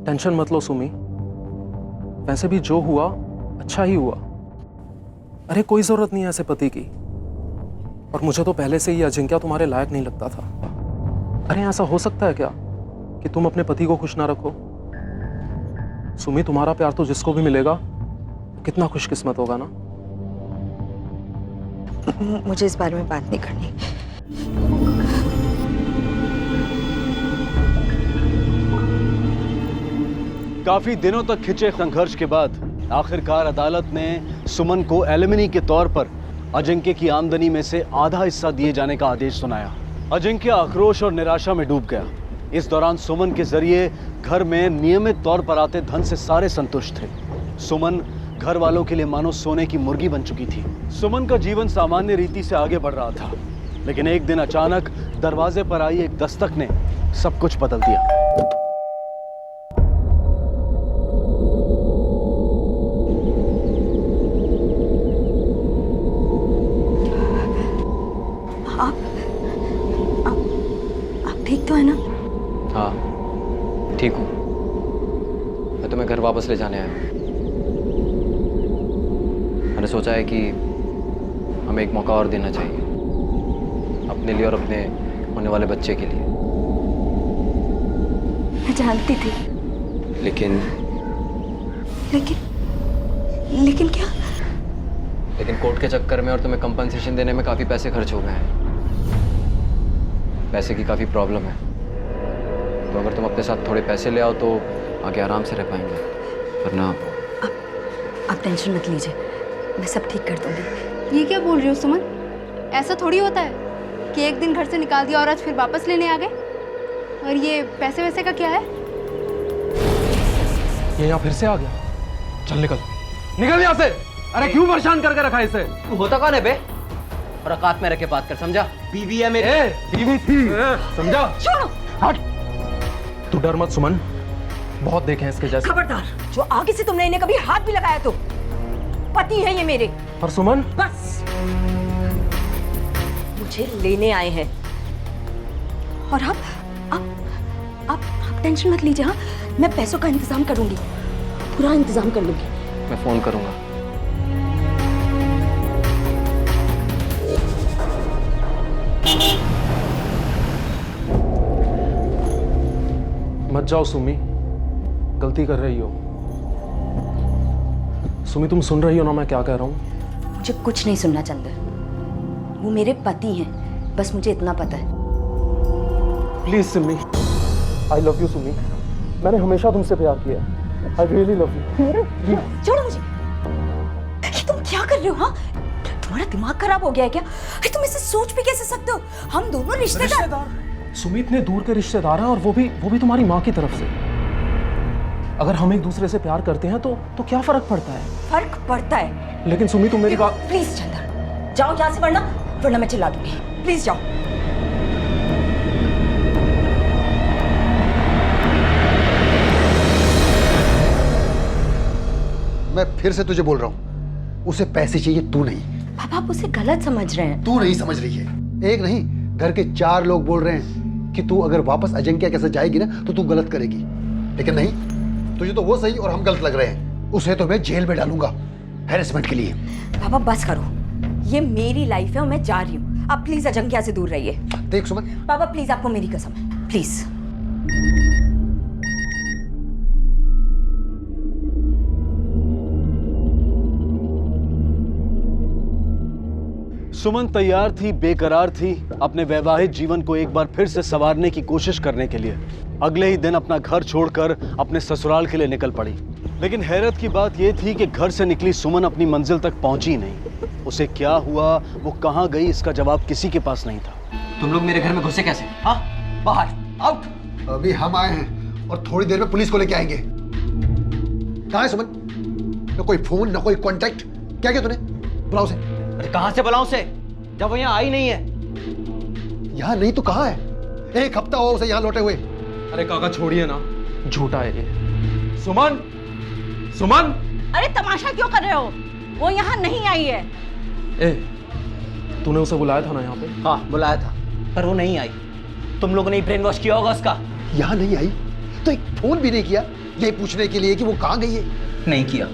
टेंशन मत लो सुमी, वैसे भी जो हुआ अच्छा ही हुआ। अरे कोई जरूरत नहीं है ऐसे पति की, और मुझे तो पहले से ही अजिंक्य तुम्हारे लायक नहीं लगता था। अरे ऐसा हो सकता है क्या कि तुम अपने पति को खुश ना रखो? सुमी, तुम्हारा प्यार तो जिसको भी मिलेगा कितना खुशकिस्मत होगा ना। मुझे इस बारे में बात नहीं करनी। काफी दिनों तक खिंचे संघर्ष के बाद आखिरकार अदालत ने सुमन को एलिमनी के तौर पर अजिंक्य की आमदनी में से आधा हिस्सा दिए जाने का आदेश सुनाया। अजिंक्य आक्रोश और निराशा में डूब गया। इस दौरान सुमन के जरिए घर में नियमित तौर पर आते धन से सारे संतुष्ट थे। सुमन घर वालों के लिए मानो सोने की मुर्गी बन चुकी थी। सुमन का जीवन सामान्य रीति से आगे बढ़ रहा था, लेकिन एक दिन अचानक दरवाजे पर आई एक दस्तक ने सब कुछ बदल दिया। आप ठीक तो है ना? हाँ ठीक हूँ। मैं तुम्हें घर वापस ले जाने आया हूँ। मैंने सोचा है कि हमें एक मौका और देना चाहिए, अपने लिए और अपने होने वाले बच्चे के लिए। मैं जानती थी, लेकिन क्या? लेकिन कोर्ट के चक्कर में और तुम्हें कंपनसेशन देने में काफ़ी पैसे खर्च हो गए हैं। पैसे की काफ़ी प्रॉब्लम है, तो अगर तुम अपने साथ थोड़े पैसे ले आओ तो आगे आराम से रह पाएंगे, वरना आप टेंशन मत लीजिए, मैं सब ठीक कर दूंगी। ये क्या बोल रही हो सुमन? ऐसा थोड़ी होता है कि एक दिन घर से निकाल दिया और आज फिर वापस लेने आ गए। और ये पैसे वैसे का क्या है? ये यहाँ फिर से आ गया। चल निकल निकल यहाँ से। अरे क्यों परेशान करके रखा इसे? तू होता कौन है बे? और औकात में रख के बात कर, समझा? बीवी है मेरे। बीवी थी, समझा? छोड़ो। हट। तू डर मत सुमन, बहुत देखे हैं इसके जैसे। खबरदार, जो आगे से तुमने इन्हें कभी हाथ भी लगाया तो पति है ये मेरे। पर सुमन, बस मुझे लेने आए हैं। और आप टेंशन मत लीजिए। हाँ, मैं पैसों का इंतजाम करूंगी, पूरा इंतजाम कर लूंगी। मैं फोन करूंगा। मत जाओ सुमी, गलती कर रही हो। सुमी तुम सुन रही हो ना मैं क्या कह रहा हूँ? मुझे कुछ नहीं सुनना चंदर, वो मेरे पति हैं, बस मुझे इतना पता है। Please Sumi, I love you Sumi, मैंने हमेशा तुमसे प्यार किया। I really love you. छोड़ो मुझे। ये तुम क्या कर रहे हो? हाँ, तुम्हारा दिमाग खराब हो गया है क्या? अरे तुम ऐसे सोच भी कैसे सकते हो? हम दोनों रिश्तेदार। सुमी इतने दूर के रिश्तेदार हैं, और वो भी तुम्हारी माँ की तरफ से। अगर हम एक दूसरे से प्यार करते हैं तो क्या फर्क पड़ता है? फर्क पड़ता है। लेकिन सुमी तुम मेरी बात। प्लीज चंदर जाओ यहाँ से, वरना मैं चिल्ला दूंगी। प्लीज जाओ। मैं फिर से तुझे बोल रहा हूँ, उसे पैसे चाहिए, तू नहीं। पापा आप उसे गलत समझ रहे हैं। तू नहीं समझ रही है। एक नहीं, घर के 4 लोग बोल रहे हैं कि तू अगर वापस अजिंक्य के साथ जाएगी ना तो तू गलत करेगी। लेकिन नहीं, तुझे तो वो सही और हम गलत लग रहे हैं। उसे तो मैं जेल में डालूंगा हैरेसमेंट के लिए। पापा बस करो, ये मेरी लाइफ है और मैं जा रही हूँ। आप प्लीज अजिंक्य से दूर रहिए। देख सुमन। पापा प्लीज, आपको मेरी कसम है, प्लीज। सुमन तैयार थी, बेकरार थी, अपने वैवाहिक जीवन को एक बार फिर से संवारने की कोशिश करने के लिए। अगले ही दिन अपना घर छोड़कर अपने ससुराल के लिए निकल पड़ी। लेकिन हैरत की बात यह थी कि घर से निकली सुमन अपनी मंजिल तक पहुंची नहीं। उसे क्या हुआ, वो कहां गई, इसका जवाब किसी के पास नहीं था। तुम लोग मेरे घर में घुसे कैसे? हाँ, बाहर, आउट। अभी हम आए हैं और थोड़ी देर में पुलिस को लेके आएंगे। कहाँ है सुमन? न कोई फोन, न कोई कॉन्टैक्ट। क्या किया तूने? बुलाओ उसे। कहां से बुलाऊं उसे, जब वो यहाँ आई नहीं है? यहाँ नहीं तो कहाँ है? 1 हफ्ता हुआ उसे यहाँ लौटे हुए। अरे काका छोड़िए ना, झूठा है ये। सुमन, सुमन! अरे तमाशा क्यों कर रहे हो? वो यहाँ नहीं आई है। ए, तूने उसे बुलाया था ना यहाँ पे? हाँ बुलाया था, पर वो नहीं आई। तुम लोगों ने ही ब्रेन वॉश किया होगा उसका। यहाँ नहीं आई तो एक फोन भी नहीं किया ये पूछने के लिए कि वो कहाँ गई है? नहीं किया।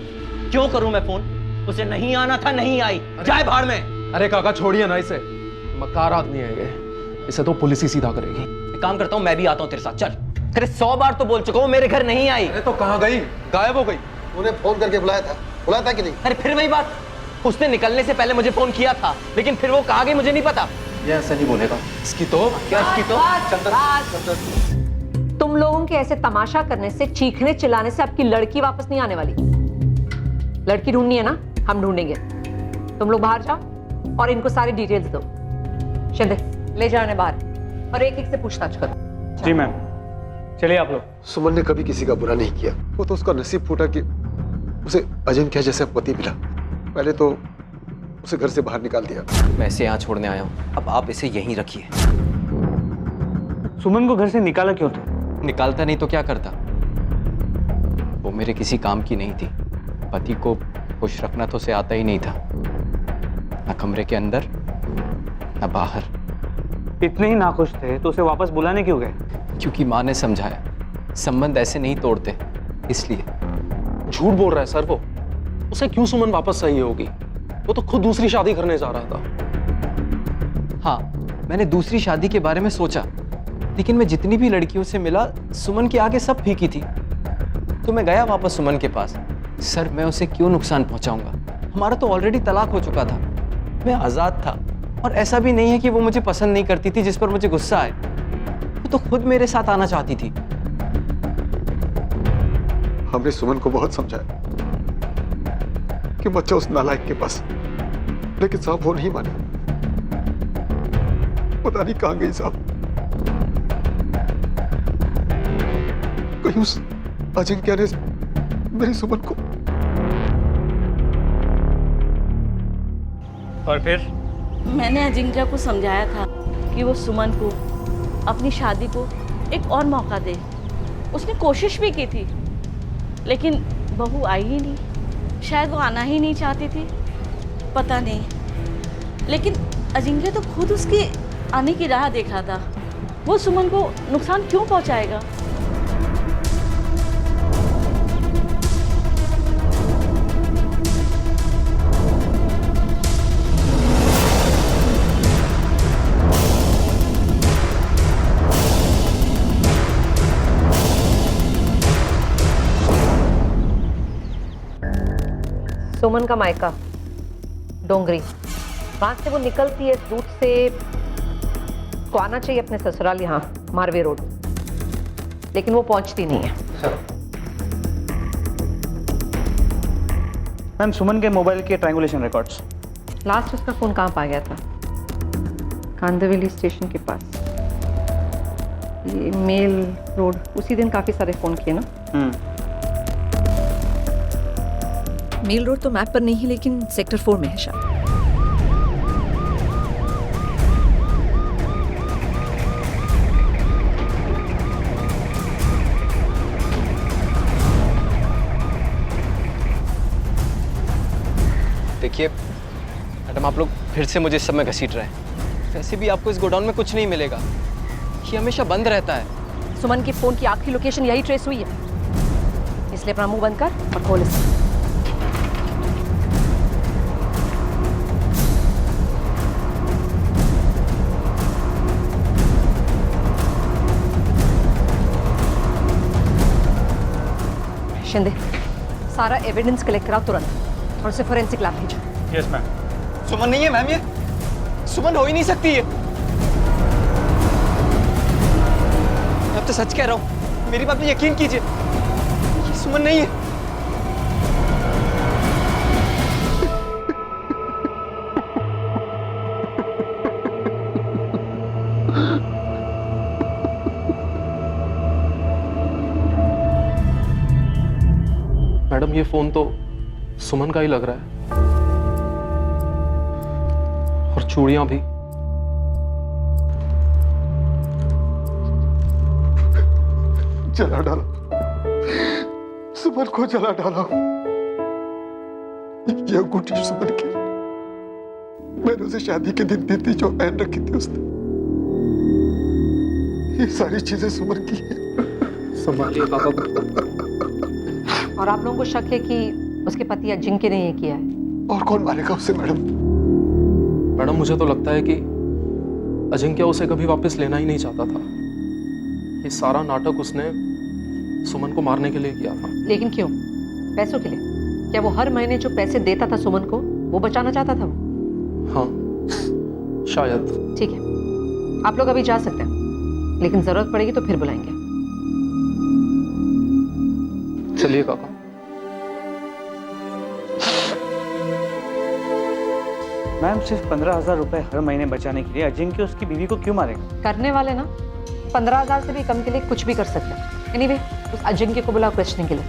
क्यों करूं मैं फोन? उसे नहीं आना था, नहीं आई। जाए भाड़ में। अरे काका छोड़िए ना इसे, मकार आदमी है ये, इसे तो पुलिस ही सीधा करेगी। एक काम करता हूँ, मैं भी आता हूँ तेरे साथ। चल। अरे 100 बार तो बोल चुका हूँ मेरे घर नहीं आई। अरे तो कहाँ गई? गायब हो गई। उन्हें फोन करके बुलाया था कि नहीं? अरे फिर वही बात, उसने निकलने से पहले मुझे फोन किया था, लेकिन फिर वो कहाँ गई मुझे नहीं पता। ये ऐसे नहीं बोलेगा। इसकी तो क्या इसकी तो? तुम लोगों के ऐसे तमाशा करने से, चीखने चिल्लाने से आपकी लड़की वापस नहीं आने वाली। लड़की ढूंढनी है ना, हम ढूंढेंगे। तुम लोग बाहर जाओ और इनको सारी डिटेल्स दो। शिंदे ले जाने बाहर और एक एक से पूछताछ करो। जी मैम, चलिए आप लोग। सुमन ने कभी किसी का बुरा नहीं किया। वो तो उसका नसीब फूटा कि उसे अजिंक्य जैसा पति मिला। पहले तो उसे घर से बाहर निकाल दिया। मैं इसे यहाँ छोड़ने आया हूँ, अब आप इसे यहीं रखिए। सुमन को घर से निकाला क्यों था? निकालता नहीं तो क्या करता? वो मेरे किसी काम की नहीं थी। पति को खुश रखना तो उसे आता ही नहीं था, न कमरे के अंदर न बाहर। इतने ही नाखुश थे तो उसे वापस बुलाने क्यों गए? क्योंकि माँ ने समझाया, संबंध ऐसे नहीं तोड़ते, इसलिए। झूठ बोल रहा है सर वो। उसे क्यों सुमन वापस चाहिए होगी? वो तो खुद दूसरी शादी करने जा रहा था। हाँ, मैंने दूसरी शादी के बारे में सोचा, लेकिन मैं जितनी भी लड़कियों से मिला, सुमन के आगे सब फीकी थी। तो मैं गया वापस सुमन के पास। सर, मैं उसे क्यों नुकसान पहुंचाऊंगा? हमारा तो ऑलरेडी तलाक हो चुका था। मैं आजाद था, और ऐसा भी नहीं है कि वो मुझे पसंद नहीं करती थी जिस पर मुझे गुस्सा आए। वो तो खुद मेरे साथ आना चाहती थी। हमने सुमन को बहुत समझाया कि मत जाओ उस नालायक के पास, लेकिन साहब वो नहीं माने। पता नहीं कहां गई साहब। कहीं उस अजिंक्य ने मेरी सुमन को। और फिर? मैंने अजिंक्य को समझाया था कि वो सुमन को अपनी शादी को एक और मौका दे। उसने कोशिश भी की थी, लेकिन बहू आई ही नहीं। शायद वो आना ही नहीं चाहती थी, पता नहीं। लेकिन अजिंक्य तो खुद उसके आने की राह देख रहा था। वो सुमन को नुकसान क्यों पहुंचाएगा? सुमन का मायका डोंगरी, वहां से वो निकलती है रूट से, को आना चाहिए अपने ससुराल यहाँ मारवे रोड, लेकिन वो पहुंचती नहीं है। मैम, सुमन के मोबाइल के ट्रायंगुलेशन रिकॉर्ड्स। लास्ट उसका फोन कहाँ पा गया था? कांदवेली स्टेशन के पास, ये मेल रोड। उसी दिन काफी सारे फोन किए ना। मेल रोड तो मैप पर नहीं है, लेकिन सेक्टर 4 में है शायद। देखिए मैडम, आप लोग फिर से मुझे इस समय घसीट रहे हैं। वैसे भी आपको इस गोडाउन में कुछ नहीं मिलेगा, ये हमेशा बंद रहता है। सुमन के फोन की आखिरी लोकेशन यही ट्रेस हुई है, इसलिए अपना मुंह बंद कर और खोल इसे। शिंदे, सारा एविडेंस कलेक्ट कराओ तुरंत और उसे फोरेंसिक लैब भेजो। Yes ma'am. सुमन नहीं है मैम, ये सुमन हो ही नहीं सकती है। मैं तो सच कह रहा हूँ, मेरी बात पे यकीन कीजिए, ये सुमन नहीं है। मैडम, ये फोन तो सुमन का ही लग रहा है, और चूड़ियां भी। जला डाला, सुमन को जला डाला। ये अंगूठी सुमन की, मैंने उसे शादी के दिन दी थी, जो पहन रखी थी उसने। ये सारी चीजें सुमन की है। संभालिए पापा को। और आप लोगों को शक है कि उसके पति अजिंक्य ने ये किया है? और कौन मारेगा उसे मैडम? मैडम मुझे तो लगता है कि अजिंक्य उसे कभी वापस लेना ही नहीं चाहता था। ये सारा नाटक उसने सुमन को मारने के लिए किया था। लेकिन क्यों? पैसों के लिए? क्या वो हर महीने जो पैसे देता था सुमन को, वो बचाना चाहता था वो? हाँ शायद। ठीक है, आप लोग अभी जा सकते हैं, लेकिन जरूरत पड़ेगी तो फिर बुलाएंगे। चलिए काका। मैम सिर्फ 15,000 रुपए हर महीने बचाने के लिए अजिंक्य उसकी बीवी को क्यों मारेगा? करने वाले ना 15,000 से भी कम के लिए कुछ भी कर सकते हैं। एनीवे, उस अजिंक्य को बुलाओ क्वेश्चनिंग के लिए।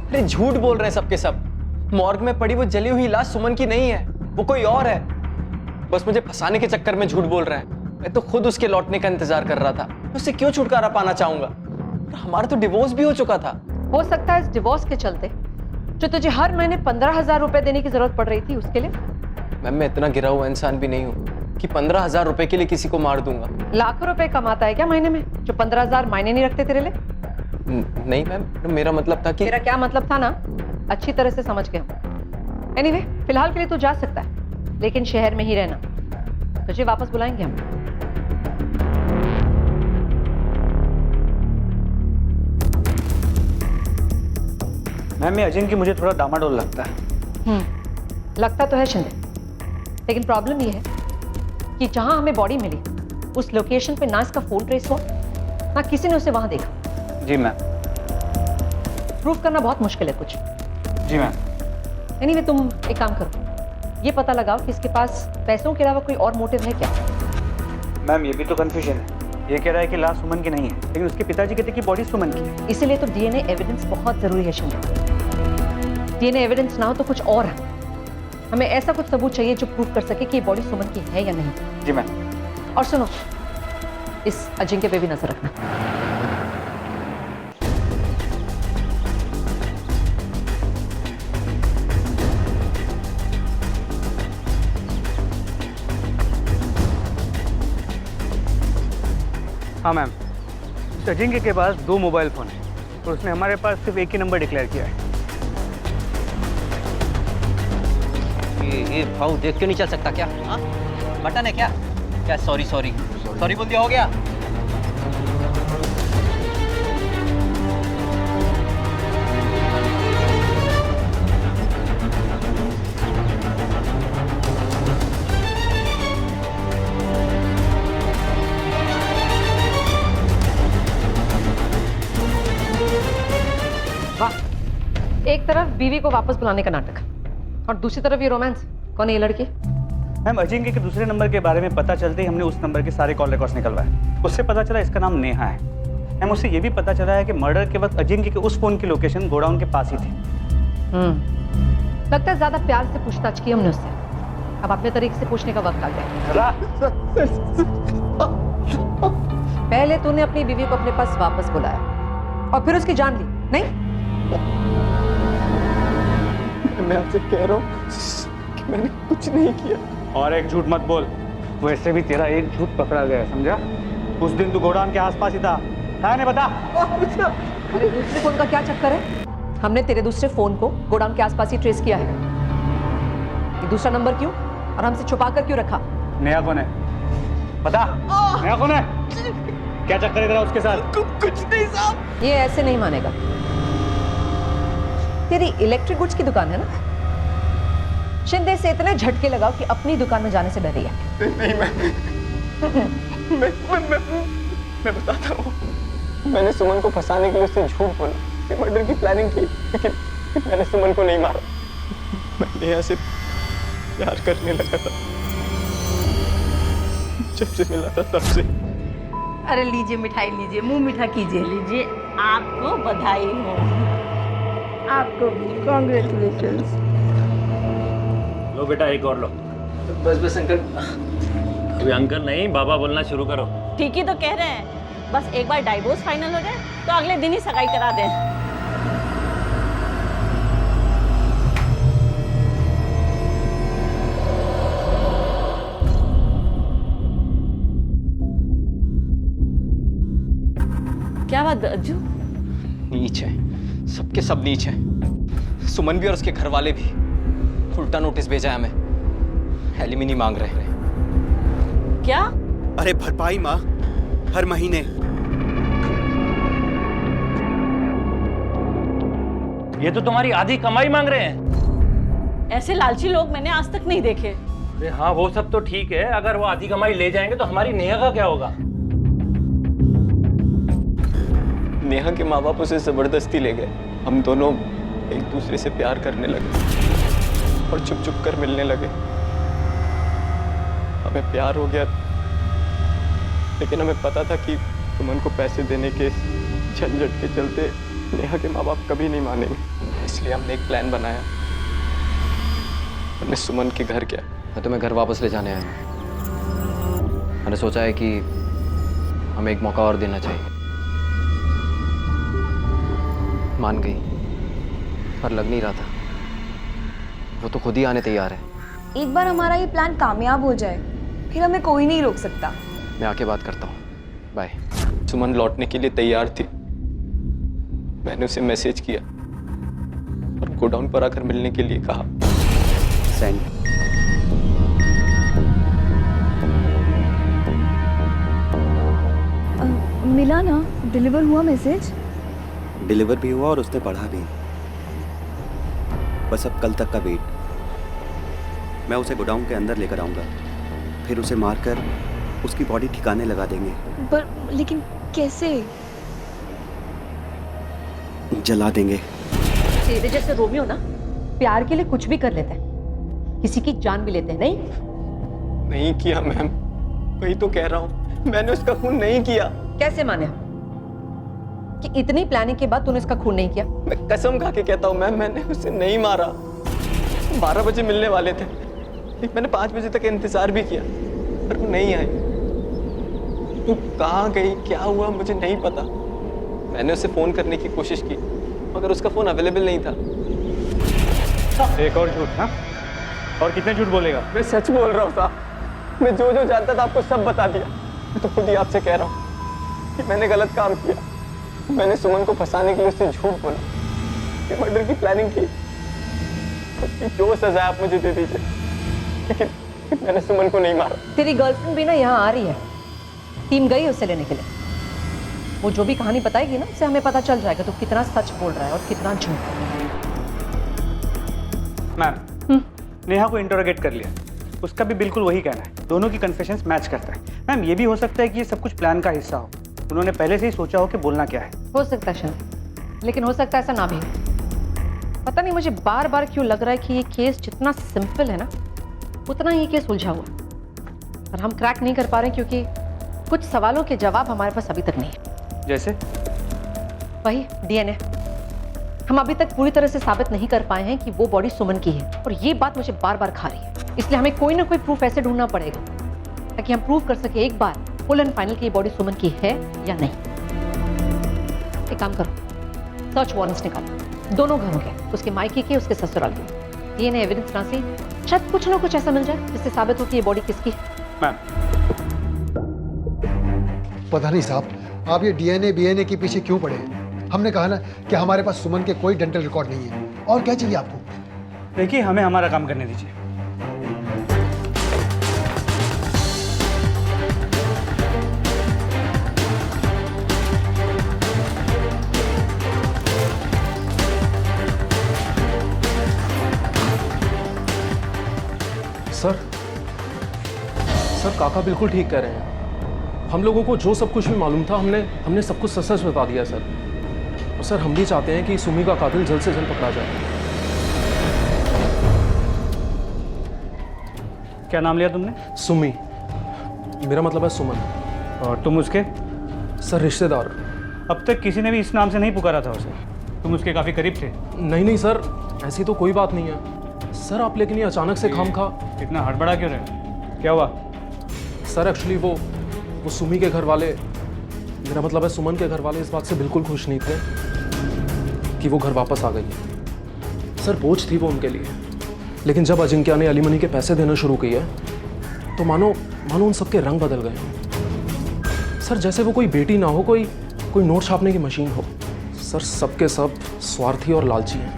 अरे झूठ बोल रहे हैं सबके सब। मॉर्ग में पड़ी वो जली हुई लाश सुमन की नहीं है, वो कोई और है। बस मुझे फंसाने के चक्कर में झूठ बोल रहा है। मैं तो खुद उसके लौटने का इंतजार कर रहा था। उससे क्यों छुटकारा पाना चाहूंगा? हमारा तो डिवोर्स भी हो चुका था। हो सकता है इस डिवोर्स के चलते जो तुझे हर महीने 15,000 रुपए देने की जरूरत पड़ रही थी, उसके लिए। मैम मैं इतना गिरा हुआ इंसान भी नहीं हूँ कि 15,000 रुपए के लिए किसी को मार दूंगा। लाखों रुपए कमाता है क्या महीने में, जो 15,000 मायने नहीं रखते तेरे लिए? नहीं मैम, मेरा मतलब था कि। तेरा क्या मतलब था ना, अच्छी तरह से समझ गए हम। एनीवे, फिलहाल के लिए तू जा सकता है, लेकिन शहर में ही रहना। तुझे वापस बुलाएंगे हम। मैम ये अजिंक्य मुझे थोड़ा डामाडोल लगता है। लगता तो है शिंदे, लेकिन प्रॉब्लम ये है कि जहां हमें बॉडी मिली उस लोकेशन पे ना इसका फोन ट्रेस हुआ, ना किसी ने उसे वहां देखा। जी मैम। प्रूफ करना बहुत मुश्किल है कुछ। जी मैम। एनीवे, तुम एक काम करो, ये पता लगाओ कि इसके पास पैसों के अलावा कोई और मोटिव है क्या। मैम ये भी तो कंफ्यूजन है। ये कह रहा है कि लाश सुमन की नहीं है, लेकिन उसके पिताजी कहते कि बॉडी सुमन की है। इसीलिए तो डीएनए एविडेंस बहुत जरूरी है शिंदे। डीएनए एविडेंस ना हो तो कुछ और है। हमें ऐसा कुछ सबूत चाहिए जो प्रूव कर सके कि ये बॉडी सुमन की है या नहीं। जी मैम। और सुनो, इस अजिंक्य पे भी नजर रखना। हाँ मैम, इस अजिंक्य के पास 2 मोबाइल फोन है और उसने हमारे पास सिर्फ एक ही नंबर डिक्लेयर किया है। ये भाव देख क्यों नहीं चल सकता क्या? बटन है क्या? क्या सॉरी सॉरी सॉरी बोल दिया, हो गया? वाह, एक तरफ बीवी को वापस बुलाने का नाटक और दूसरी तरफ ये रोमांस। कौन है ये लड़की? मैम अजिंक्य के दूसरे नंबर के बारे में पता चलते ही हमने उस नंबर के सारे कॉल रिकॉर्ड्स निकलवाए। उससे पता चला इसका नाम नेहा है। मैम उससे ये भी पता चला है कि मर्डर के वक्त अजिंक्य के उस फोन की लोकेशन गोडाउन के पास ही थी। लगता है ज्यादा प्यार से पूछताछ की हमने उससे। अब अपने तरीके से पूछने का वक्त आ गया। पहले तूने अपनी बीवी को अपने पास वापस बुलाया और फिर उसकी जान ली, नहीं? मैं आपसे कह रहा हूँ कि मैंने कुछ नहीं किया। और एक झूठ मत बोल, वैसे भी तेरा एक झूठ पकड़ा गया, समझा? उस दिन तू गोडाउन के आसपास ही था, है नहीं पता? अरे दूसरे फोन का क्या चक्कर है? हमने तेरे दूसरे फोन को गोडाउन के आसपास ही ट्रेस किया है। ये दूसरा नंबर क्यों और हमसे छुपा कर क्यों रखा? नेहा कौन है पता? नेहा कौन है? क्या चक्कर है तेरा उसके साथ? कुछ नहीं साहब। ये ऐसे नहीं मानेगा। तेरी इलेक्ट्रिक गुड्स की दुकान है ना? शिंदे से इतने झटके लगाओ कि अपनी दुकान में जाने से डरी है। नहीं मैं बताता हूँ। मैंने सुमन को फंसाने के लिए उससे झूठ बोला, मर्डर की प्लानिंग की, लेकिन मैंने सुमन को नहीं मारा। मैं नेहा से प्यार करने लगा था जब से मिला था तब से। अरे लीजिए मिठाई लीजिए, मुंह मीठा कीजिए। लीजिए, आपको बधाई हो। आपको कांग्रेचुलेशंस। लो बेटा एक और लो। बस बस अंकल। अभी अंकल नहीं, बाबा बोलना शुरू करो। ठीक ही तो कह रहे हैं, बस एक बार डाइवोर्स फाइनल हो जाए तो अगले दिन ही सगाई करा दें। क्या बात अज्जू? नीच है, सबके सब नीच है। सुमन भी और उसके घर वाले भी। उल्टा नोटिस भेजा है हमें, एलिमिनी मांग रहे हैं। क्या? अरे भरपाई माँ, हर महीने। ये तो तुम्हारी आधी कमाई मांग रहे हैं। ऐसे लालची लोग मैंने आज तक नहीं देखे। अरे हाँ, वो सब तो ठीक है, अगर वो आधी कमाई ले जाएंगे तो हमारी नेहा का क्या होगा? नेहा के माँ बाप उसे जबरदस्ती ले गए। हम दोनों एक दूसरे से प्यार करने लगे और चुप चुप कर मिलने लगे। हमें प्यार हो गया, लेकिन हमें पता था कि सुमन को पैसे देने के झंझट के चलते नेहा के माँ बाप कभी नहीं मानेंगे। इसलिए हमने एक प्लान बनाया। हमने सुमन के घर गया। मैं तुम्हें घर वापस ले जाने आया हूँ। मैंने सोचा है कि हमें एक मौका और देना चाहिए। मान गई, पर लग नहीं रहा था। वो तो खुद ही आने तैयार है। एक बार हमारा ये प्लान कामयाब हो जाए, फिर हमें कोई नहीं रोक सकता। मैं आके बात करता हूँ। बाय। सुमन लौटने के लिए तैयार थी। मैंने उसे मैसेज किया और गोडाउन पर आकर मिलने के लिए कहा। सेंड। मिला ना? डिलीवर हुआ मैसेज? डिलीवर भी हुआ और उसने पढ़ा भी। बस अब कल तक का वेट। मैं उसे गोडाउन के अंदर लेकर आऊंगा, फिर उसे मारकर उसकी बॉडी ठिकाने लगा देंगे। पर लेकिन कैसे? जला देंगे। तेरे जैसे रोमियो ना प्यार के लिए कुछ भी कर लेते हैं, किसी की जान भी लेते हैं। नहीं किया मैम, वही तो कह रहा हूँ, मैंने उसका खून नहीं किया। कैसे माने कि इतनी प्लानिंग के बाद तूने इसका खून नहीं किया? मैं कसम खा के कहता हूँ मैम, मैंने उसे नहीं मारा। 12 बजे मिलने वाले थे, मैंने 5 बजे तक इंतजार भी किया, पर वो नहीं आई। वो कहाँ गई, क्या हुआ, मुझे नहीं पता। मैंने उसे फोन करने की कोशिश की, मगर उसका फोन अवेलेबल नहीं था। एक और झूठ? हाँ, और कितने झूठ बोलेगा? मैं सच बोल रहा हूँ साहब। मैं जो जो जानता था आपको सब बता दिया। मैं तो खुद ही आपसे कह रहा हूँ कि मैंने गलत काम किया। मैंने सुमन को फंसाने के लिए उससे झूठ बोला, मर्डर की प्लानिंग की। उसकी जो सजा आप मुझे दे दीजिए, लेकिन मैंने सुमन को नहीं मारा। तेरी गर्लफ्रेंड भी ना यहाँ आ रही है, टीम गई उसे लेने के लिए। वो जो भी कहानी बताएगी ना, उससे हमें पता चल जाएगा तू कितना सच बोल रहा है और कितना झूठ। मैम, नेहा को इंटरोगेट कर लिया, उसका भी बिल्कुल वही कहना है। दोनों की कन्फेशंस मैच करता है। मैम, ये भी हो सकता है कि ये सब कुछ प्लान का हिस्सा हो। उन्होंने पहले से ही सोचा हो कि बोलना क्या है। हो सकता है शायद, लेकिन हो सकता है ऐसा ना भी हो। पता नहीं मुझे बार बार क्यों लग रहा है कि ये केस जितना सिंपल है ना, उतना ही केस उलझा हुआ, और हम क्रैक नहीं कर पा रहे क्योंकि कुछ सवालों के जवाब हमारे पास अभी तक नहीं है। जैसे? वही डीएनए। हम अभी तक पूरी तरह से साबित नहीं कर पाए हैं कि वो बॉडी सुमन की है, और ये बात मुझे बार बार खा रही है। इसलिए हमें कोई ना कोई प्रूफ ऐसे ढूंढना पड़ेगा ताकि हम प्रूव कर सके एक बार फुल एंड फाइनल कि ये बॉडी सुमन की है या नहीं। एक काम करो, सर्च वारंट्स निकालो, दोनों घरों के, उसके मायके के, उसके ससुराल के। डीएनए एविडेंस ना से शायद कुछ ना कुछ ऐसा मिल जाए जिससे साबित हो कि ये बॉडी किसकी है। मैम, पता नहीं साहब, आप ये डीएनए बीएनए के पीछे क्यों पड़े हैं? हमने कहा ना कि हमारे पास सुमन के कोई डेंटल रिकॉर्ड नहीं है, और क्या चाहिए आपको? देखिए, हमें हमारा काम करने दीजिए। सर काका बिल्कुल ठीक कह रहे हैं। हम लोगों को जो सब कुछ भी मालूम था, हमने सब कुछ सच बता दिया सर। और सर हम भी चाहते हैं कि सुमी का कातिल जल्द से जल्द पकड़ा जाए। क्या नाम लिया तुमने? सुमी। मेरा मतलब है सुमन। और तुम उसके? सर रिश्तेदार। अब तक किसी ने भी इस नाम से नहीं पुकारा था उसे। तुम उसके काफ़ी करीब थे। नहीं सर, ऐसी तो कोई बात नहीं है सर। आप लेकिन ये अचानक से खामखा इतना हड़बड़ा क्यों रहे? क्या हुआ? सर एक्चुअली वो सुमी के घर वाले मेरा मतलब है सुमन के घर वाले इस बात से बिल्कुल खुश नहीं थे कि वो घर वापस आ गई है। सर बोझ थी वो उनके लिए, लेकिन जब अजिंक्या ने एलिमनी के पैसे देना शुरू किए तो मानो उन सबके रंग बदल गए। सर जैसे वो कोई बेटी ना हो, कोई नोट छापने की मशीन हो। सर सबके सब स्वार्थी और लालची हैं।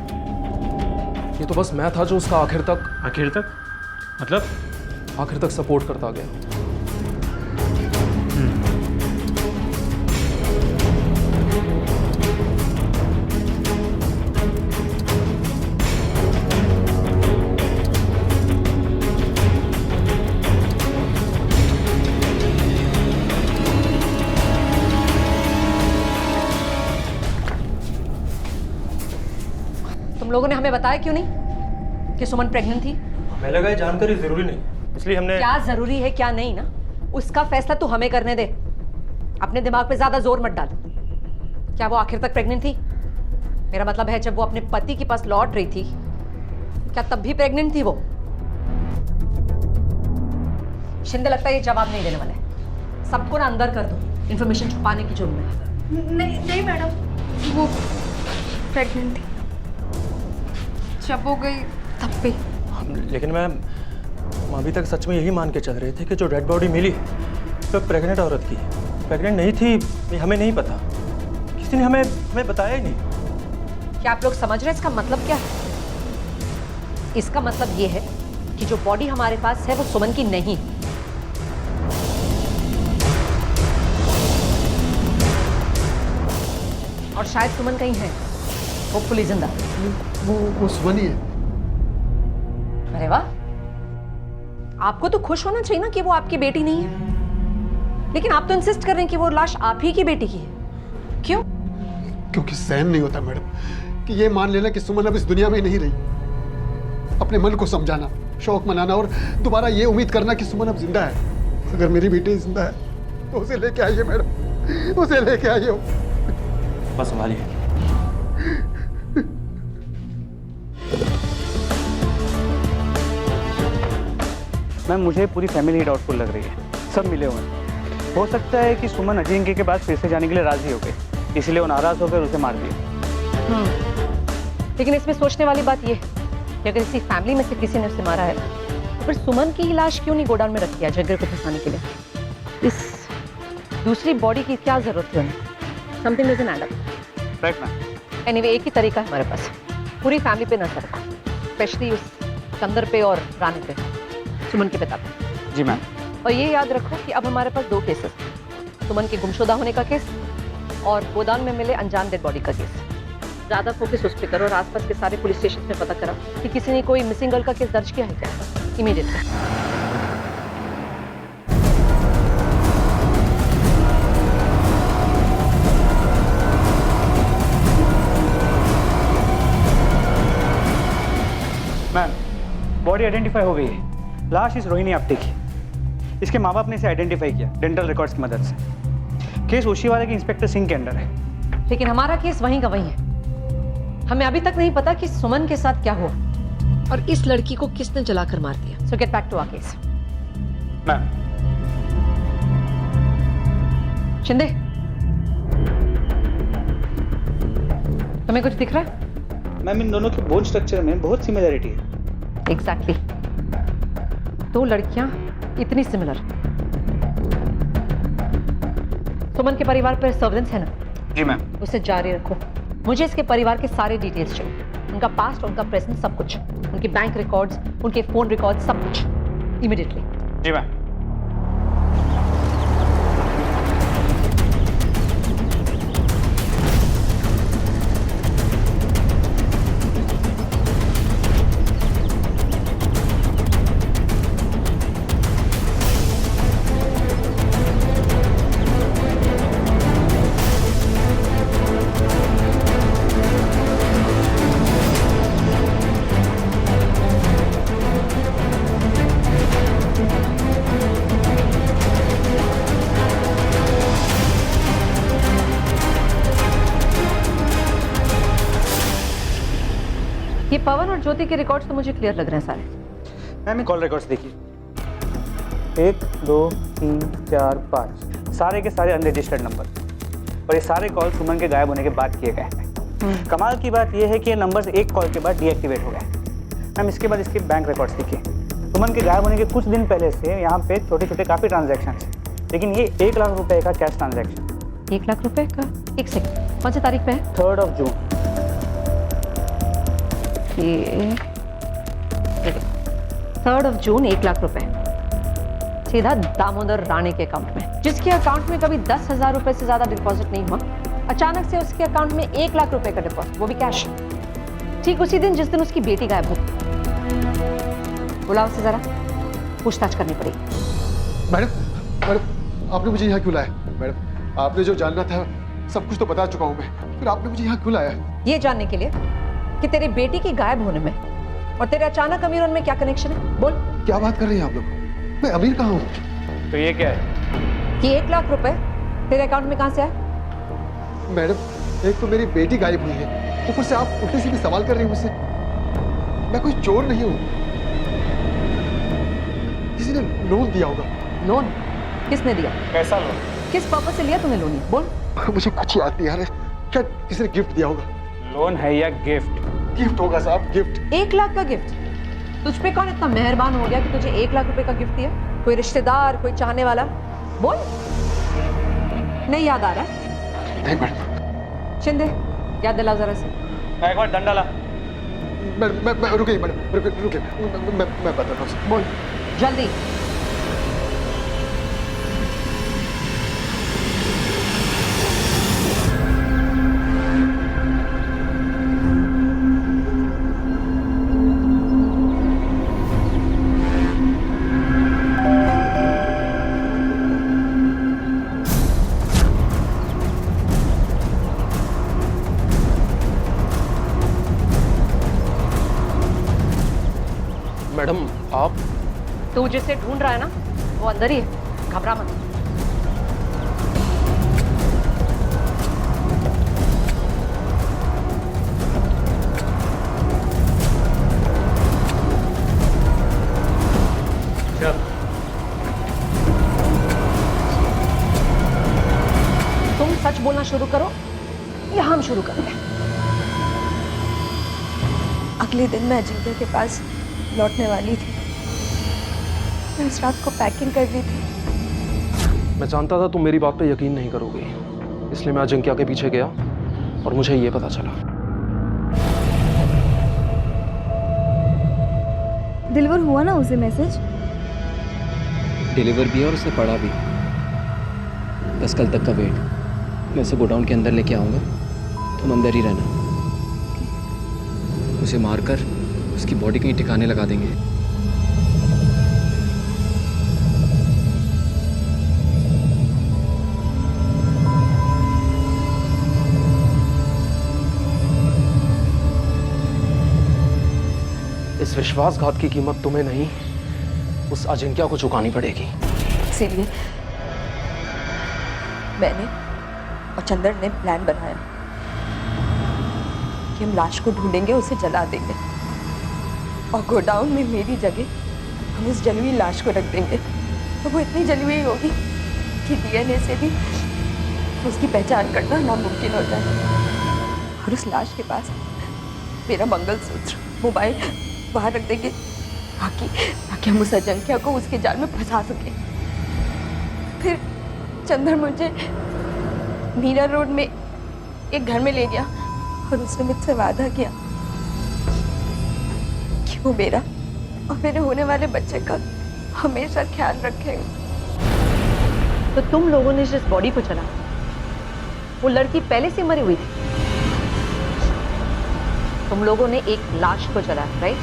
ये तो बस मैं था जो उसका आखिर तक मतलब आखिर तक सपोर्ट करता गया। तुम लोगों ने हमें बताया क्यों नहीं कि सुमन प्रेग्नेंट थी? हमें लगा ये जानकारी जरूरी नहीं, इसलिए हमने। क्या जरूरी है क्या नहीं ना, उसका फैसला तू हमें करने दे। अपने दिमाग पे ज्यादा जोर मत डाल। क्या वो आखिर तक प्रेग्नेंट थी? मेरा मतलब है जब वो अपने पति के पास लौट रही थी, क्या तब भी प्रेग्नेंट थी वो? शिंदे लगता है ये जवाब नहीं देने वाला है। सबको ना अंदर कर दो, इंफॉर्मेशन छुपाने की जरूरत है। नहीं मैडम, वो प्रेग्नेंट थी जब वो गई तब भी। लेकिन मैम, हम अभी तक सच में यही मान के चल रहे थे कि जो डेड बॉडी मिली तो प्रेग्नेंट औरत की। प्रेग्नेंट नहीं थी ये हमें नहीं पता, किसी ने हमें बताया ही नहीं। क्या आप लोग समझ रहे हैं इसका मतलब क्या है? इसका मतलब ये है कि जो बॉडी हमारे पास है वो सुमन की नहीं। और शायद सुमन कहीं है, होपफुली जिंदा। वो सुमन ही है। अरे वाह, आपको तो खुश होना चाहिए ना कि वो आपकी बेटी नहीं है, लेकिन आप तो इंसिस्ट कर रहे हैं कि वो लाश आप ही की बेटी की है। क्यों? क्योंकि सहन नहीं होता मैडम कि ये मान लेना कि सुमन अब इस दुनिया में नहीं रही। अपने मन को समझाना, शौक मनाना और दोबारा ये उम्मीद करना कि सुमन अब जिंदा है। अगर मेरी बेटी जिंदा है तो उसे लेके आइए मैडम, उसे लेके आइए। बस संभालिए। मैम मुझे पूरी फैमिली डाउटफुल लग रही है, सब मिले हुए हैं। हो सकता है कि सुमन अजिंक्य के बाद फिर से जाने के लिए राजी हो गए, इसलिए वो नाराज होकर उसे मार दिया। लेकिन इसमें सोचने वाली बात यह है कि अगर इसी फैमिली में से किसी ने उसे मारा है तो फिर सुमन की लाश क्यों नहीं गोडाउन में रख दिया जग्गर को फंसाने के लिए? इस दूसरी बॉडी की क्या जरूरत है? Something doesn't add up. Right ma'am. Anyway एक ही तरीका है हमारे पास, पूरी फैमिली पे नजर रखो, स्पेशली उस कंदर पे और रानी पे, सुमन के पिता पे। जी मैम। और ये याद रखो कि अब हमारे पास 2 केसेस, सुमन के गुमशुदा होने का केस और गोदाम में मिले अनजान डेड बॉडी का केस। ज़्यादा फोकस उस पर करो और आसपास के सारे पुलिस स्टेशन में पता करा कि किसी ने कोई मिसिंग गर्ल का केस दर्ज किया है क्या, इमीडिएटली। मैम बॉडी आइडेंटिफाई हो गई है, लाश इस रोहिणी आप्टे की। इसके माँ बाप ने इसे आइडेंटिफाई किया डेंटल रिकॉर्ड्स की मदद से। केस ओशीवाला के इंस्पेक्टर सिंह के अंडर है। लेकिन हमारा केस वहीं का वहीं है। हमें अभी तक नहीं पता कि सुमन के साथ क्या हुआ और इस लड़की को किसने जलाकर मार दिया। So get back to our case. Ma'am. Shinde, तुम्हें कुछ दिख रहा है? मैम इन दोनों के बोन स्ट्रक्चर में बहुत सिमिलरिटी है। एग्जैक्टली। 2 लड़कियां इतनी सिमिलर। सुमन के परिवार पर सर्वेलेंस है ना? जी मैम। उसे जारी रखो। मुझे इसके परिवार के सारे डिटेल्स चाहिए, उनका पास्ट, उनका प्रेजेंट, सब कुछ, उनके बैंक रिकॉर्ड्स, उनके फोन रिकॉर्ड्स, सब कुछ, इमीडिएटली। जी मैम। ये पवन और ज्योति के रिकॉर्ड्स तो मुझे क्लियर लग रहे हैं सारे। मैम ये कॉल रिकॉर्ड्स देखिए, 1 2 3 4 5 सारे के सारे अनरजिस्टर्ड नंबर। और ये सारे कॉल सुमन के गायब होने के बाद किए गए हैं। कमाल की बात यह है कि ये नंबर्स एक कॉल के बाद डीएक्टिवेट हो गए। मैम इसके बाद इसके बैंक रिकॉर्ड्स देखिए। सुमन के गायब होने के कुछ दिन पहले से यहाँ पे छोटे छोटे काफ़ी ट्रांजैक्शन हैं, लेकिन ये 1 लाख रुपए का कैश ट्रांजैक्शन। 1 लाख रुपए का? एक सेकंड, कौन सी तारीख पे है? 3 जून। ये 3 जून 1 लाख रुपए सीधा दामोदर राणे के अकाउंट में, जिसके अकाउंट में कभी 10,000 रुपए से ज्यादा डिपॉजिट नहीं हुआ। अचानक से उसके अकाउंट में 1 लाख रुपए का डिपॉजिट, वो भी कैश, ठीक उसी दिन जिस दिन उसकी बेटी गायब हो। बुलाओ उसे जरा, पूछताछ करनी पड़ेगी। मैडम आपने मुझे यहाँ क्यों लाया? मैडम आपने जो जानना था सब कुछ तो बता चुका हूँ मैं, फिर आपने मुझे यहाँ क्यों लाया? ये जानने के लिए कि तेरी बेटी की गायब होने में और तेरे अचानक अमीर होने में क्या कनेक्शन है? बोल। क्या बात कर रही हैं आप लोग? मैं अमीर कहाँ हूँ? तो ये क्या है? ये 1 लाख रुपए तेरे अकाउंट में कहाँ से आए? मैडम एक तो मेरी बेटी गायब हुई है, ऊपर से आप उल्टे सीधे सवाल कर रही हैं मुझसे। मैं कोई चोर नहीं हूँ, किसी ने लोन दिया होगा। लोन? किसने दिया? कैसा लोन? किस पर्पस से लिया तूने लोन? बोल। मुझे कुछ याद नहीं आ रहा है, क्या किसी ने गिफ्ट दिया होगा? लोन है या गिफ्ट? गिफ्ट होगा साहब, गिफ्ट। 1 लाख का गिफ्ट? तुझ पे कौन इतना मेहरबान हो गया कि तुझे 1 लाख रुपए का गिफ्ट दिया? कोई रिश्तेदार, कोई चाहने वाला? बोल। नहीं याद आ रहा? नहीं मैडम। शिंदे याद दिलाओ जरा से। एक बार डंडा ला। मैं रुकिए मैडम, रुकिए मैं बताता हूँ। बोल जल्दी। मैडम आप? तू जिसे ढूंढ रहा है ना वो अंदर ही है, घबरा मत। तुम सच बोलना शुरू करो या हम शुरू करें? अगले दिन मैं अजिंक्य के पास लौटने वाली थी। मैं उस रात को पैकिंग कर रही थी। मैं जानता था तुम मेरी बात पे यकीन नहीं करोगे, इसलिए मैं अजिंक्य के पीछे गया और मुझे ये पता चला। डिलीवर हुआ ना उसे मैसेज? डिलीवर भी है और उसे पढ़ा भी। बस कल तक का वेट। मैं उसे गोडाउन के अंदर लेके आऊँगा, तुम अंदर ही रहना। उसे मारकर उसकी बॉडी कहीं ठिकाने लगा देंगे। इस विश्वासघात की कीमत तुम्हें नहीं, उस अजिंक्य को चुकानी पड़ेगी। इसीलिए मैंने और चंदन ने प्लान बनाया कि हम लाश को ढूंढेंगे, उसे जला देंगे और गोडाउन में मेरी जगह हम उस जली हुई लाश को रख देंगे। तो वो इतनी जली हुई होगी कि डीएनए से भी उसकी पहचान करना नामुमकिन हो जाए। और उस लाश के पास मेरा मंगलसूत्र, मोबाइल बाहर रख देंगे ताकि हम उस अजिंक्य को उसके जाल में फंसा सकें। फिर चंदन मुझे मीरा रोड में एक घर में ले गया और उसने मुझसे वादा किया कि वो मेरा और मेरे होने वाले बच्चे का हमेशा ख्याल रखेगा। तो तुम लोगों ने जिस बॉडी को चला, वो लड़की पहले से मरी हुई थी। तुम लोगों ने एक लाश को जला, राइट?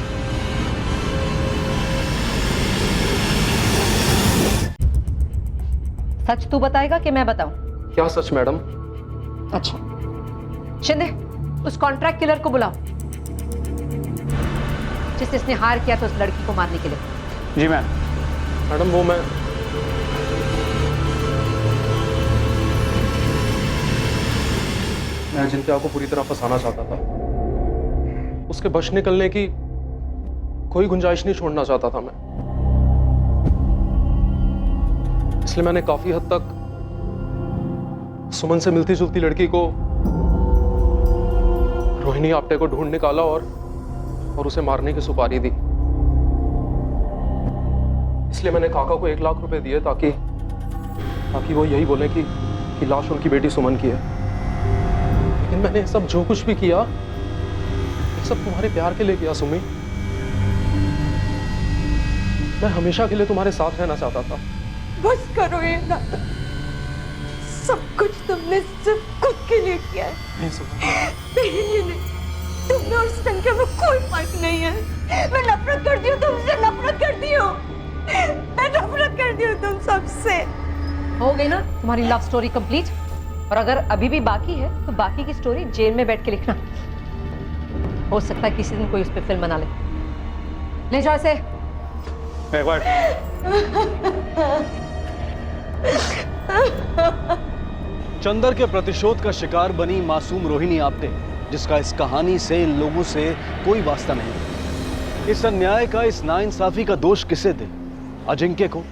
सच तू बताएगा कि मैं बताऊं? क्या सच मैडम? अच्छा शिंदे, उस कॉन्ट्रैक्ट किलर को बुलाओ जिसने हार किया था उस लड़की को मारने के लिए। जी मैम। मैडम वो मैं अजिंक्य को पूरी तरह फंसाना चाहता था। उसके बच निकलने की कोई गुंजाइश नहीं छोड़ना चाहता था मैं। इसलिए मैंने काफी हद तक सुमन से मिलती जुलती लड़की को रोहिणी आप्टे को ढूंढ निकाला और उसे मारने की सुपारी दी। इसलिए मैंने काका को 1 लाख रुपए दिए ताकि वो यही बोले कि लाश उनकी बेटी सुमन की है। लेकिन मैंने सब जो कुछ भी किया ये सब तुम्हारे प्यार के लिए किया सुमी। मैं हमेशा के लिए तुम्हारे साथ रहना चाहता था। बस करो ये नाटक, सब कुछ तुमने सिर्फ खुद के लिए किया है, मेरे लिए नहीं। तुम में और संख्या में कोई फर्क नहीं है। मैं नफरत करती हूँ तुमसे, नफरत करती हूँ, मैं नफरत करती हूँ तुम सबसे। हो गई ना तुम्हारी लव स्टोरी कंप्लीट? और अगर अभी भी बाकी है तो बाकी की स्टोरी जेल में बैठ के लिखना। हो सकता है किसी दिन कोई उस पर फिल्म बना ले जाओ इसे। चंदर के प्रतिशोध का शिकार बनी मासूम रोहिणी आप्टे, जिसका इस कहानी से इन लोगों से कोई वास्ता नहीं। इस अन्याय का, इस नाइंसाफी का दोष किसे दे? अजिंक्य को,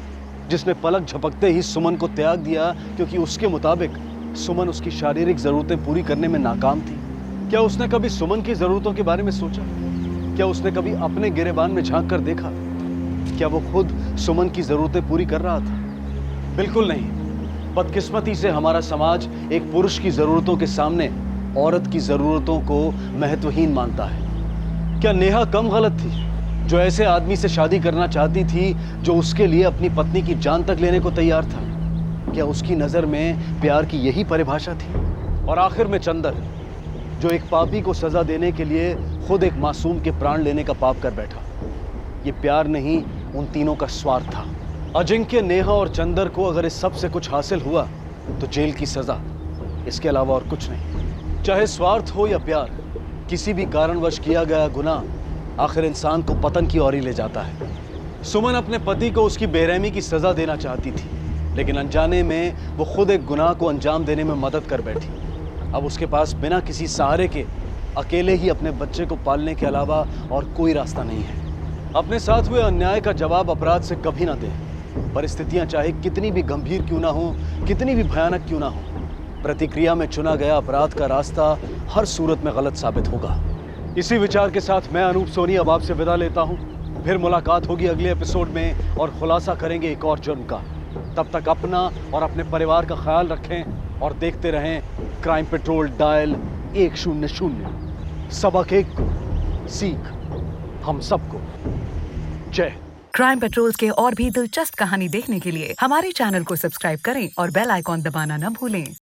जिसने पलक झपकते ही सुमन को त्याग दिया क्योंकि उसके मुताबिक सुमन उसकी शारीरिक जरूरतें पूरी करने में नाकाम थी। क्या उसने कभी सुमन की जरूरतों के बारे में सोचा? क्या उसने कभी अपने गिरेबान में झांक कर देखा? क्या वो खुद सुमन की जरूरतें पूरी कर रहा था? बिल्कुल नहीं। बदकिस्मती से हमारा समाज एक पुरुष की जरूरतों के सामने औरत की जरूरतों को महत्वहीन मानता है। क्या नेहा कम गलत थी जो ऐसे आदमी से शादी करना चाहती थी जो उसके लिए अपनी पत्नी की जान तक लेने को तैयार था? क्या उसकी नजर में प्यार की यही परिभाषा थी? और आखिर में चंदर, जो एक पापी को सजा देने के लिए खुद एक मासूम के प्राण लेने का पाप कर बैठा। ये प्यार नहीं, उन तीनों का स्वार्थ था। अजिंक्य, नेहा और चंदर को अगर इस सब से कुछ हासिल हुआ तो जेल की सजा, इसके अलावा और कुछ नहीं। चाहे स्वार्थ हो या प्यार, किसी भी कारणवश किया गया गुनाह आखिर इंसान को पतन की ओर ही ले जाता है। सुमन अपने पति को उसकी बेरहमी की सजा देना चाहती थी, लेकिन अनजाने में वो खुद एक गुनाह को अंजाम देने में मदद कर बैठी। अब उसके पास बिना किसी सहारे के अकेले ही अपने बच्चे को पालने के अलावा और कोई रास्ता नहीं है। अपने साथ हुए अन्याय का जवाब अपराध से कभी ना दे। परिस्थितियां चाहे कितनी भी गंभीर क्यों ना हो, कितनी भी भयानक क्यों ना हो, प्रतिक्रिया में चुना गया अपराध का रास्ता हर सूरत में गलत साबित होगा। इसी विचार के साथ मैं अनूप सोनी अब आपसे विदा लेता हूं। फिर मुलाकात होगी अगले एपिसोड में और खुलासा करेंगे एक और जुर्म का। तब तक अपना और अपने परिवार का ख्याल रखें और देखते रहें क्राइम पेट्रोल डायल 100। सबक एक को, सीख हम सबको। जय। क्राइम पेट्रोल्स के और भी दिलचस्प कहानी देखने के लिए हमारे चैनल को सब्सक्राइब करें और बेल आइकॉन दबाना न भूलें।